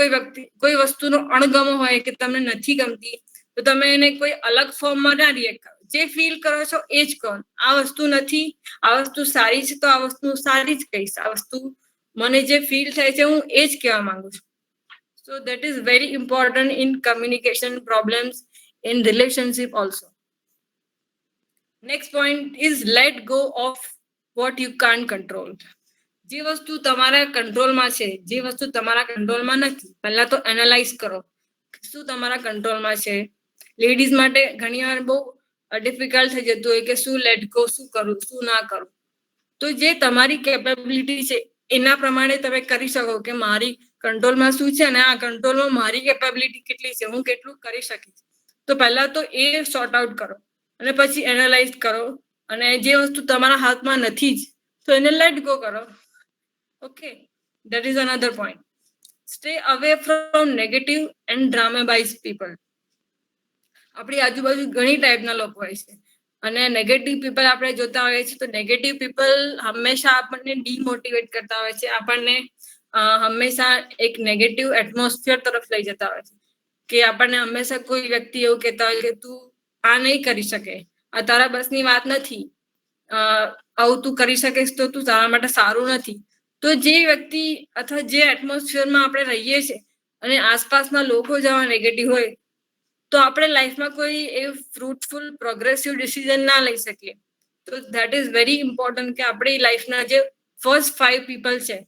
કોઈ વસ્તુનો અણગમો હોય કે તમને નથી ગમતી તો તમે એને કોઈ અલગ ફોર્મમાં ના રિએક્ટ કરો. જે ફીલ કરો છો એ જ કહો. આ વસ્તુ નથી, આ વસ્તુ સારી છે તો આ વસ્તુ સારી જ કહીશ. આ વસ્તુ મને જે ફીલ થાય છે હું એ જ કહેવા માંગુ છું. So that is very important in communication problems in relationship also. Next point is let go of what you can't control. જે વસ્તુ તમારા કંટ્રોલમાં છે, જે વસ્તુ તમારા કંટ્રોલમાં નથી, પહેલા તો એનાલાઇઝ કરો શું તમારા કંટ્રોલમાં છે. લેડીઝ માટે ઘણી વાર બહુ ડિફિકલ્ટ થઈ જતું હોય કે શું લેટ ગો, શું કરું શું ના કરું. તો જે તમારી કેપેબિલિટી છે એના પ્રમાણે તમે કરી શકો કે મારી કંટ્રોલમાં શું છે અને આ કંટ્રોલમાં મારી કેપેબિલિટી કેટલી છે, હું કેટલું કરી શકીશ. તો પહેલા તો એ સોર્ટ આઉટ કરો અને પછી એનાલાઇઝ કરો. અને જે વસ્તુ તમારા હાથમાં નથી જ તો એને લેટ ગો કરો. Okay, that is another point. Stay away from negative and dramatized people. આપણી આજુબાજુ ઘણી ટાઈપના લોકો હોય છે અને નેગેટિવ પીપલ આપણે જોતા હોઈએ છીએ તો નેગેટિવ પીપલ હંમેશા આપણને ડીમોટિવેટ કરતા હોય છે, આપણને હંમેશા એક નેગેટિવ એટમોસ્ફિયર તરફ લઈ જતા હોય છે. કે આપણને હંમેશા કોઈ વ્યક્તિ એવું કહેતા હોય કે તું આ નહીં કરી શકે, આ તારા બસની વાત નથી, આવું તું કરી શકીશ તો તું તારા માટે સારું નથી. તો જે વ્યક્તિ અથવા જે એટમોસ્ફિયરમાં આપણે રહીએ છીએ અને આસપાસના લોકો જેવા નેગેટિવ હોય તો આપણે લાઈફમાં કોઈ એ ફ્રૂટફુલ પ્રોગ્રેસિવ ડિસિઝન ના લઈ શકીએ. તો ધેટ ઇઝ વેરી ઇમ્પોર્ટન્ટ કે આપણી લાઈફના જે ફર્સ્ટ 5 પીપલ છે,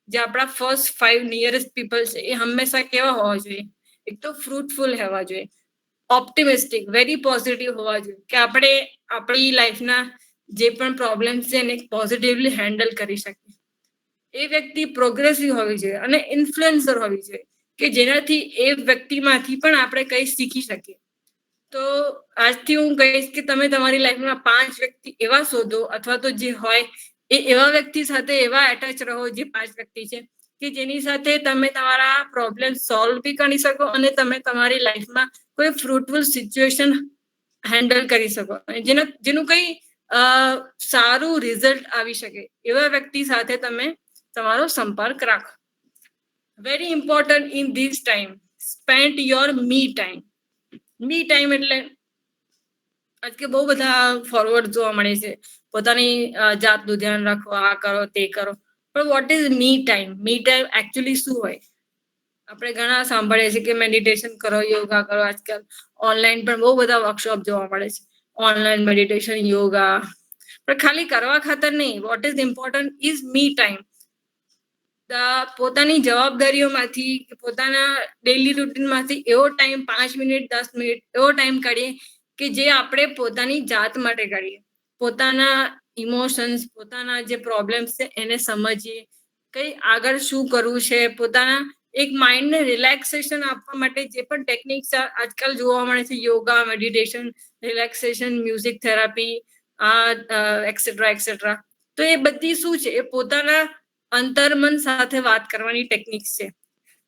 જે આપણા ફર્સ્ટ 5 નિયરેસ્ટ પીપલ છે, એ હંમેશા કેવા હોવા જોઈએ? એક તો ફ્રૂટફુલ હોવા જોઈએ, ઓપ્ટિમિસ્ટિક, વેરી પોઝિટિવ હોવા જોઈએ કે આપણે આપણી લાઈફના જે પણ પ્રોબ્લેમ્સ છે એને પોઝિટિવલી હેન્ડલ કરી શકીએ. એ વ્યક્તિ પ્રોગ્રેસિવ હોવી જોઈએ અને ઇન્ફ્લુએન્સર હોવી જોઈએ કે જેનાથી એ વ્યક્તિમાંથી પણ આપણે કંઈ શીખી શકીએ. તો આજથી હું કહીશ કે તમે તમારી લાઈફમાં 5 વ્યક્તિ એવા શોધો અથવા તો જે હોય એ એવા વ્યક્તિ સાથે એવા એટેચ રહો, જે 5 વ્યક્તિ છે કે જેની સાથે તમે તમારા પ્રોબ્લેમ સોલ્વ બી કરી શકો અને તમે તમારી લાઈફમાં કોઈ ફ્રૂટફુલ સિચ્યુએશન હેન્ડલ કરી શકો અને જેનું કંઈ સારું રિઝલ્ટ આવી શકે એવા વ્યક્તિ સાથે તમે તમારો સંપર્ક રાખો. Very important in this time, spend your me time. Me time એટલે આજકે બહુ બધા ફોરવર્ડ જોવા મળે છે, પોતાની જાતનું ધ્યાન રાખો, આ કરો તે કરો. પણ what is me time? Me time actually શું હોય? આપણે ઘણા સાંભળીએ છીએ કે મેડિટેશન કરો, યોગા કરો. આજકાલ ઓનલાઈન પણ બહુ બધા વર્કશોપ જોવા મળે છે, ઓનલાઈન મેડિટેશન, યોગા. પણ ખાલી કરવા ખાતર નહીં. What is important is me time. પોતાની જવાબદારીઓમાંથી, પોતાના ડેઈલી રૂટીનમાંથી એવો ટાઈમ 5 મિનિટ 10 મિનિટ એવો ટાઈમ કાઢીએ કે જે આપણે પોતાની જાત માટે કાઢીએ, પોતાના ઇમોશન્સ, પોતાના જે પ્રોબ્લેમ્સ છે એને સમજીએ, કઈ આગળ શું કરવું છે, પોતાના એક માઇન્ડને રિલેક્સેશન આપવા માટે જે પણ ટેકનિક્સ આજકાલ જોવા મળે છે, yoga, meditation, relaxation, music therapy, et cetera et cetera. તો એ બધી શું છે? એ પોતાના અંતર્મન સાથે વાત કરવાની ટેકનિક્સ છે.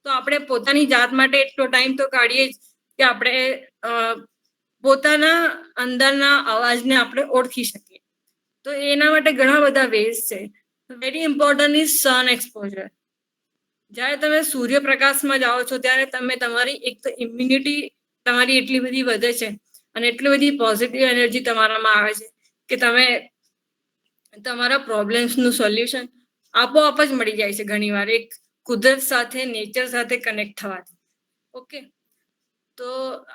તો આપણે પોતાની જાત માટે એટલો ટાઈમ તો કાઢીએ જ કે આપણે પોતાના અંદરના અવાજને આપણે ઓળખી શકીએ. તો એના માટે ઘણા બધા વેઝ છે. Very important is sun exposure. જ્યારે તમે સૂર્યપ્રકાશમાં જાઓ છો ત્યારે તમે તમારી એક તો ઇમ્યુનિટી તમારી એટલી બધી વધે છે અને એટલી બધી પોઝિટિવ એનર્જી તમારામાં આવે છે કે તમે તમારા પ્રોબ્લેમ્સનું સોલ્યુશન આપોઆપ જ મળી જાય છે ઘણીવાર એક કુદરત સાથે નેચર સાથે કનેક્ટ થવાથી. ઓકે, તો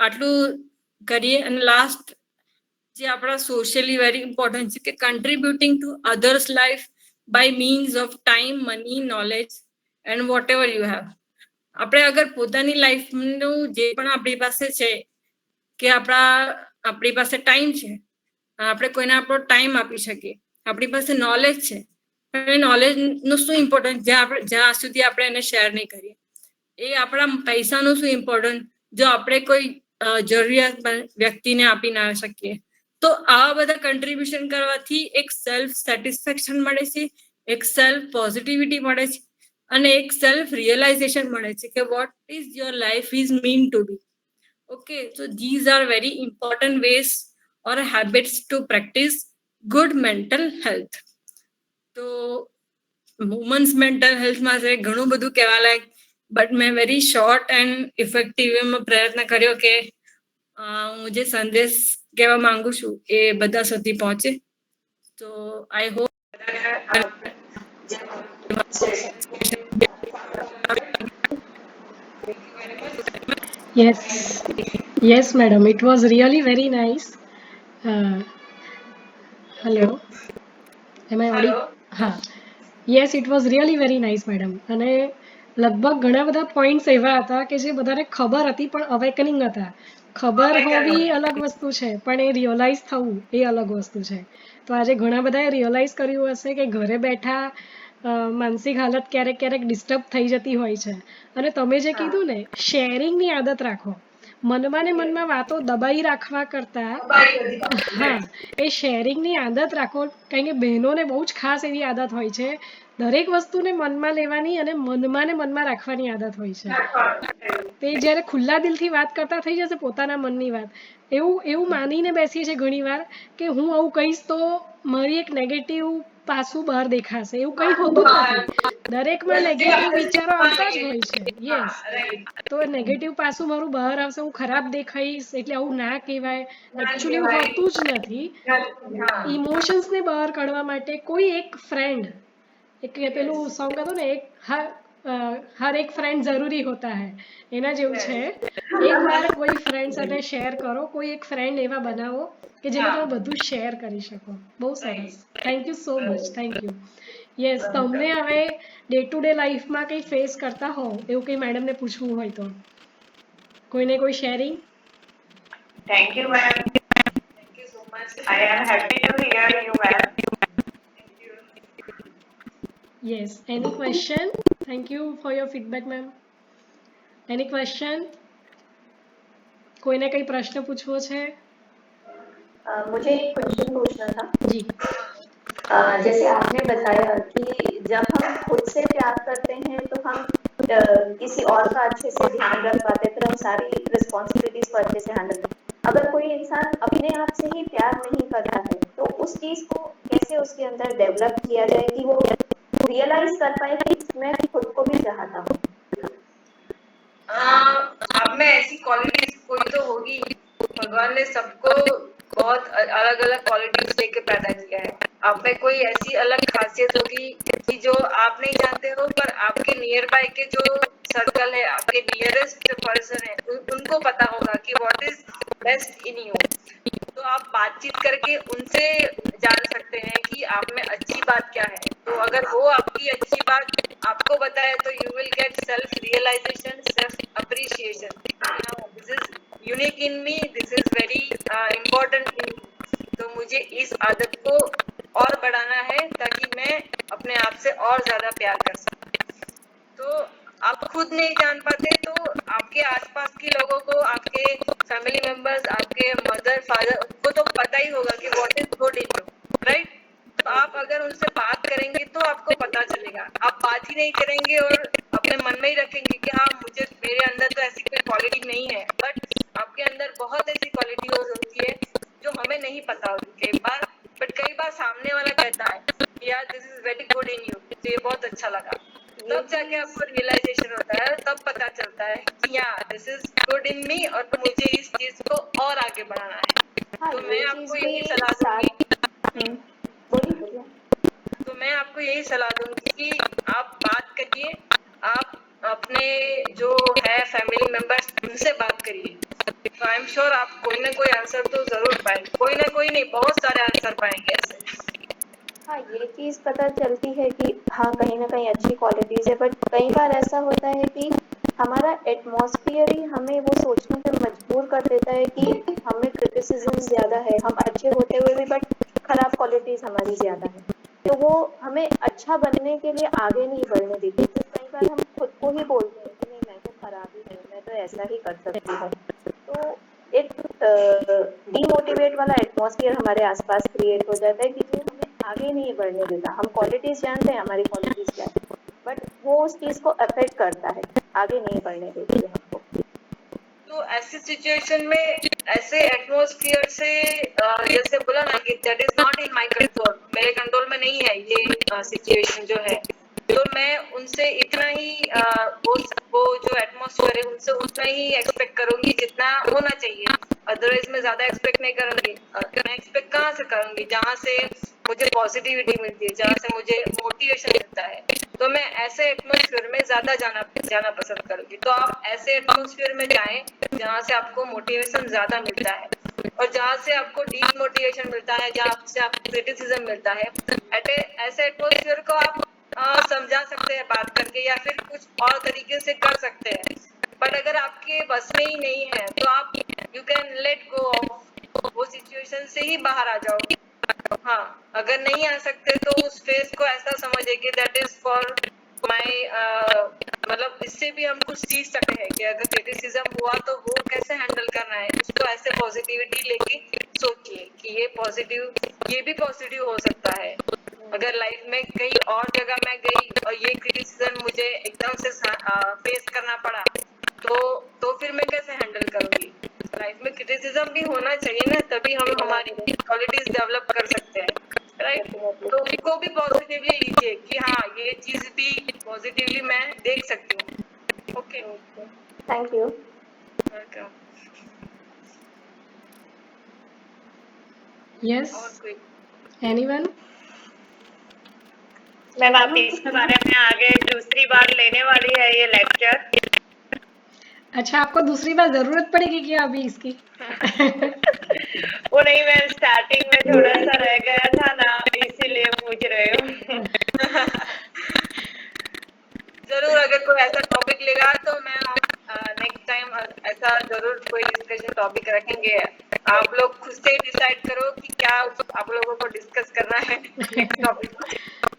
આટલું કરીએ. અને લાસ્ટ જે આપણા સોશિયલી વેરી ઇમ્પોર્ટન્ટ છે કે contributing to others life by means of time, money, knowledge and whatever you have. આપણે અગર પોતાની લાઈફનું જે પણ આપણી પાસે છે કે આપણી પાસે ટાઈમ છે, આપણે કોઈને આપણો ટાઈમ આપી શકીએ, આપણી પાસે નોલેજ છે, પણ નોલેજનું શું ઇમ્પોર્ટન્ટ જ્યાં સુધી આપણે એને શેર નહીં કરીએ. એ આપણા પૈસાનું શું ઇમ્પોર્ટન્ટ જો આપણે કોઈ જરૂરિયાત વ્યક્તિને આપી ના શકીએ. તો આવા બધા કન્ટ્રીબ્યુશન કરવાથી એક સેલ્ફ સેટિસ્ફેક્શન મળે છે, એક સેલ્ફ પોઝિટિવિટી મળે છે અને એક સેલ્ફ રિયલાઇઝેશન મળે છે કે what is your life is mean to be. Okay, so these are very important ways or habits to practice good mental health. તો વુમન્સ મેન્ટલ હેલ્થમાં છે ઘણું બધું કહેવા લાયક, બટ મેં વેરી શોર્ટ એન્ડ ઇફેક્ટિવ એમાં પ્રયત્ન કર્યો કે હું જે સંદેશ કહેવા માંગુ છું એ બધા સુધી પહોંચે. તો I hope Yes, madam. It was really very nice. Hello. Am I audible? હા. Yes, it was really very nice, madam. અને લગભગ ઘણા બધા પોઈન્ટ્સ એવા હતા કે જે બધાને ખબર હતી પણ અવેકનિંગ હતા. ખબર હોવી અલગ વસ્તુ છે પણ એ રિયલાઇઝ થવું એ અલગ વસ્તુ છે. તો આજે ઘણા બધાએ રિયલાઇઝ કર્યું હશે કે ઘરે બેઠા માનસિક હાલત ક્યારેક ક્યારેક ડિસ્ટર્બ થઈ જતી હોય છે. અને તમે જે કીધું ને શેરિંગની આદત રાખો, મનમાં ને મનમાં વાતો દબાઈ રાખવા કરતા હા એ શેરિંગની આદત રાખો. કારણ કે બહેનોને બહુ જ ખાસ એવી આદત હોય છે દરેક વસ્તુને મનમાં લેવાની અને મનમાં રાખવાની આદત હોય છે. તે જ્યારે ખુલ્લા દિલથી વાત કરતા થઈ જશે પોતાના મનની વાત, એવું માનીને બેસીએ છીએ ઘણી વાર કે હું આવું કહીશ તો મારી એક નેગેટિવ પાસું બહાર દેખાશે. એવું કંઈ હોતું જ નથી. દરેકમાં નેગેટિવ વિચારો આવતા જ હોય છે. યસ, તો નેગેટિવ પાસું મારું બહાર આવશે, હું ખરાબ દેખાઈશ એટલે આવું ના કહેવાય. એકચ્યુઅલી એવું હોતું જ નથી. ઇમોશન્સને બહાર કાઢવા માટે કોઈ એક ફ્રેન્ડ, એક પેલું સોંગ હતું ને એક હર એક ફ્રેન્ડ જરૂરી હોતા હૈ, એના જેવું છે. એકવાર કોઈ ફ્રેન્ડ સાથે શેર કરો, કોઈ એક ફ્રેન્ડ એવા બનાવો કે જેને તમે બધું શેર કરી શકો. બહુ સરસ. Thank you so much. Thank you. Yes, તમને હવે ડે ટુ ડે લાઈફમાં કંઈ ફેસ કરતા હો એવું કંઈ મેડમને પૂછવું હોય તો કોઈને કોઈ sharing? Thank you, ma'am. Thank you so much. I am happy to hear you, ma'am. Yes. Any question? Thank you for your feedback, ma'am. Any question? कोई ने कई प्रश्न पूछो छे? मुझे एक क्वेश्चन पूछना था जी. जैसे आपने बताया कि जब हम खुद से प्यार करते हैं तो हम किसी और का अच्छे से ध्यान रख पाते, फिर हम सारी रिस्पॉन्सिबिलिटीज को अच्छे से हैंडल। अगर कोई इंसान अपने आप से ही प्यार नहीं करता है तो उस चीज को कैसे उसके अंदर डेवलप किया जाए कि वो रियलाइज कर पाए कि मैं खुद को भी चाहता हूँ। आप में ऐसी क्वालिटीज कोई तो होगी, भगवान ने सबको बहुत अलग अलग क्वालिटीज देके पैदा किया है। आप में कोई ऐसी अलग खासियत होगी कि जो आप नहीं जानते हो पर आपके नियर बाय के जो सर्कल है, आपके नियरेस्ट पर्सन है, उनको पता होगा कि what is best in you. तो आप बातचीत करके उनसे जान सकते हैं कि आप में अच्छी बात क्या है। तो अगर वो आपकी अच्छी बात आपको बताए तो you will get self realisation, self appreciation. This is unique in me, this is very important in me. तो मुझे इस आदत को और बढ़ाना है ताकि मैं अपने आप से और ज्यादा प्यार कर सकूं। तो आप खुद नहीं जान पाते तो आपके आसपास के लोगों को, आपके फैमिली मेंबर्स, आपके मदर फादर, उनको तो पता ही होगा कि what is good in you, right? तो आप अगर उनसे बात करेंगे तो आपको पता चलेगा। आप बात ही नहीं करेंगे और अपने मन में ही रखेंगे कि हाँ मुझे मेरे अंदर तो ऐसी कोई क्वालिटी नहीं है, बट आपके अंदर बहुत ऐसी क्वालिटी होती है जो हमें नहीं पता होती कई बार। बट कई बार सामने वाला कहता है कि यार this is very good in you, मुझे ये बहुत अच्छा लगा। तब जाके आपको रियलाइजेशन होता है, तब पता चलता है कि यार दिस इज गुड इन मी और मुझे इस चीज को और आगे बढ़ाना है। हाँ, तो ये मैं चीज आपको भी यही सलाह साथ दूंगी बोलिए बोलिए। तो मैं आपको यही सलाह दूंगी कि आप बात करिए, आप अपने जो है फैमिली मेंबर्स उनसे बात करिए। तो आई एम श्योर आप कोई ना कोई आंसर तो जरूर पाएंगे, कोई ना कोई नहीं, बहुत सारे आंसर पाएंगे ऐसे। हाँ, ये चीज पता चलती है कि हाँ कहीं ना कहीं अच्छी क्वालिटीज है, बट कई बार ऐसा होता है कि हमारा एटमॉस्फियर ही हमें वो सोचने पे मजबूर कर देता है कि हमें क्रिटिसिज्म ज्यादा है, हम अच्छे होते हुए भी बट खराब क्वालिटीज हमारी ज्यादा है, तो वो हमें अच्छा बनने के लिए आगे नहीं बढ़ने देती। तो कई बार हम खुद को ही बोलते हैं कि नहीं मैं तो खराब ही हूँ, मैं तो ऐसा ही कर सकती हूँ। तो एक डीमोटिवेट वाला एटमॉस्फेयर हमारे आसपास क्रिएट हो जाता है कि जो हमें आगे नहीं बढ़ने देता। हम क्वालिटीज जानते हैं हमारी क्वालिटीज क्या है, बट वो उस चीज को अफेक्ट करता है, आगे नहीं बढ़ने देती है हमको। तो ऐसी सिचुएशन में ऐसे एटमॉस्फेयर से जैसे बोला ना कि that is not in my control, मेरे कंट्रोल में नहीं है ये सिचुएशन जो है, तो मैं उनसे इतना ही वो जो एटमॉस्फेयर है उनसे उतना ही एक्सपेक्ट करूंगी जितना होना चाहिए। अदरवाइज मैं ज्यादा एक्सपेक्ट नहीं करूंगी। मैं एक्सपेक्ट कहाँ से करूंगी? जहाँ से मुझे पॉजिटिविटी मिलती है, जहाँ से मुझे मोटिवेशन मिलता है, तो मैं ऐसे एटमॉस्फेयर में ज्यादा जाना जाना पसंद करूंगी। तो आप ऐसे एटमॉस्फेयर में जाएं जहाँ से आपको मोटिवेशन ज्यादा मिलता है, और जहाँ से आपको डीप मोटिवेशन मिलता है, जहाँ से आपको क्रिटिसिज्म मिलता है। ऐसे एटमॉस्फेयर को आप समझा सकते हैं बात करके, या फिर कुछ और तरीके से कर सकते हैं। बट अगर आपके बस में ही नहीं है तो आप you can let go of वो सिचुएशन से ही बाहर आ जाओ। हाँ, अगर नहीं आ सकते तो उस फेज को ऐसा समझिए कि दैट इज फॉर माई, मतलब इससे भी हम कुछ सीख सकते हैं कि अगर क्रिटिसिज्म हुआ तो वो कैसे हैंडल करना है, उसको ऐसे पॉजिटिविटी लेके सोचिए कि ये भी पॉजिटिव हो सकता है। अगर लाइफ में कहीं और जगह मैं गई और ये क्रिटिसिज्म मुझे एकदम से फेस करना पड़ा, तो फिर मैं कैसे हैंडल करूंगी? लाइफ में क्रिटिसिज्म भी होना चाहिए ना, तभी हम हमारी क्वालिटीज डेवलप कर सकते हैं, राइट? तो उसको भी पॉजिटिवली लीजिए कि हाँ ये चीज भी पॉजिटिवली मैं देख सकती हूँ। Okay, thank you. Welcome. Yes, और कोई? एनीवन? मैम आप इसके बारे में आगे दूसरी बार लेने वाली है ये लेक्चर? अच्छा, आपको दूसरी बार जरूरत पड़ेगी क्या अभी इसकी? वो नहीं मैम, स्टार्टिंग में थोड़ा सा रह गया था ना, इसीलिए पूछ रही हूँ। जरूर, अगर कोई ऐसा टॉपिक लेगा तो मैं नेक्स्ट टाइम ऐसा जरूर कोई डिस्कशन टॉपिक रखेंगे। आप लोग खुद से डिसाइड करो कि क्या आप लोगों को डिस्कस करना है नेक्स्ट टॉपिक।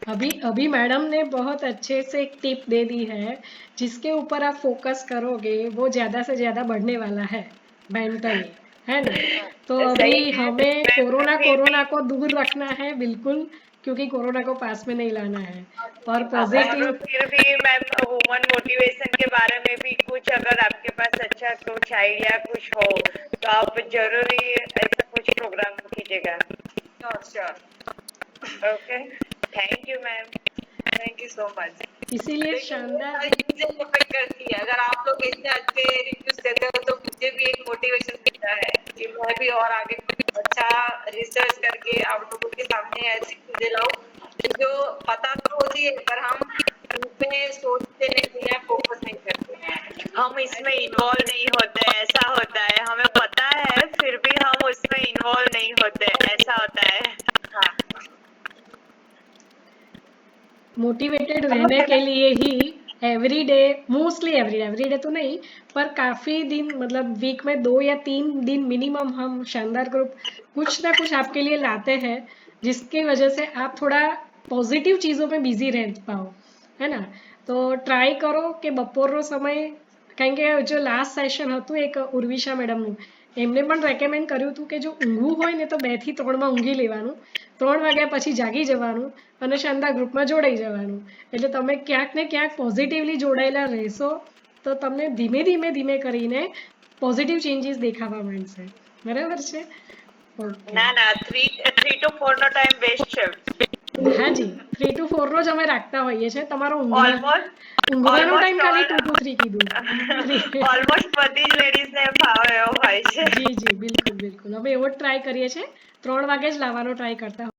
अभी अभी मैडम ने बहुत अच्छे से एक टिप दे दी है, जिसके ऊपर आप फोकस करोगे वो ज्यादा से ज्यादा बढ़ने वाला है मेंटली, है ना? तो सही अभी है हमें मैम, कोरोना फिर कोरोना भी को दूर रखना है बिल्कुल, क्योंकि कोरोना को पास में नहीं लाना है। और और पॉजिटिव, फिर भी मैम वुमन मोटिवेशन के बारे में भी कुछ अगर आपके पास अच्छा कुछ आइडिया कुछ हो तो आप जरूरी ऐसा कुछ प्रोग्राम कीजिएगा। Sure sure. Okay, thank you ma'am. Thank you so much. इसीलिए देखिए ये शानदार। सारी चीजें अफेक्ट करती है। अगर आप लोग इतने अच्छे रिव्यूज देते हो तो मुझे भी एक मोटिवेशन मिलता है कि मैं भी और आगे अच्छा रिसर्च करके आप लोगों के सामने ऐसी चीजें लाऊं जो पता तो होती है पर हम उनपे सोचते नहीं है, फोकस नहीं करते। हम इसमें इन्वॉल्व नहीं होते, ऐसा होता है, हमें पता है फिर भी हम उसमें इन्वॉल्व नहीं होते, ऐसा होता है। हाँ, मोटिवेटेड रहने के लिए ही every day, mostly every day तो नहीं, पर काफी दिन, मतलब वीक में 2 या 3 दिन मिनिमम हम शानदार ग्रुप कुछ ना कुछ आपके लिए लाते हैं, जिसकी वजह से आप थोड़ा पॉजिटिव चीजों में बिजी रह पाओ, है ना? तो ટ્રાય કરો કે બપોરનો સમય, કારણ કે જો લાસ્ટ સેશન હતું એક ઉર્વિશા મેડમનું, એમને પણ રેકમેન્ડ કર્યું હતું કે જો ઊંઘવું હોય ને તો 2 થી 3 માં ઊંઘી લેવાનું, 3 વાગ્યા પછી જાગી જવાનું અને શાનદાર ગ્રુપમાં જોડાઈ જવાનું. એટલે તમે ક્યાંક ને ક્યાંક પોઝિટિવલી જોડાયેલા રહેશો તો તમને ધીમે ધીમે ધીમે કરીને પોઝિટિવ ચેન્જીસ દેખાવા માંડશે. બરાબર છે? ઓકે. ના 3 to 4 નો ટાઈમ બેસ્ટ છે. હાજી 3 to 4 નો જ અમે રાખતા હોઈએ છીએ. તમારો ઊંઘવાનો ટાઈમ ખાલી 2 to 3 કીધું. ઓલમોસ્ટ બધી જ લેડીઝ ને ભાવ એવો હોય છે. જી બિલકુલ અમે એવો જ ટ્રાય કરીએ છીએ. 3 વાગે જ લાવવાનો ટ્રાય કરતા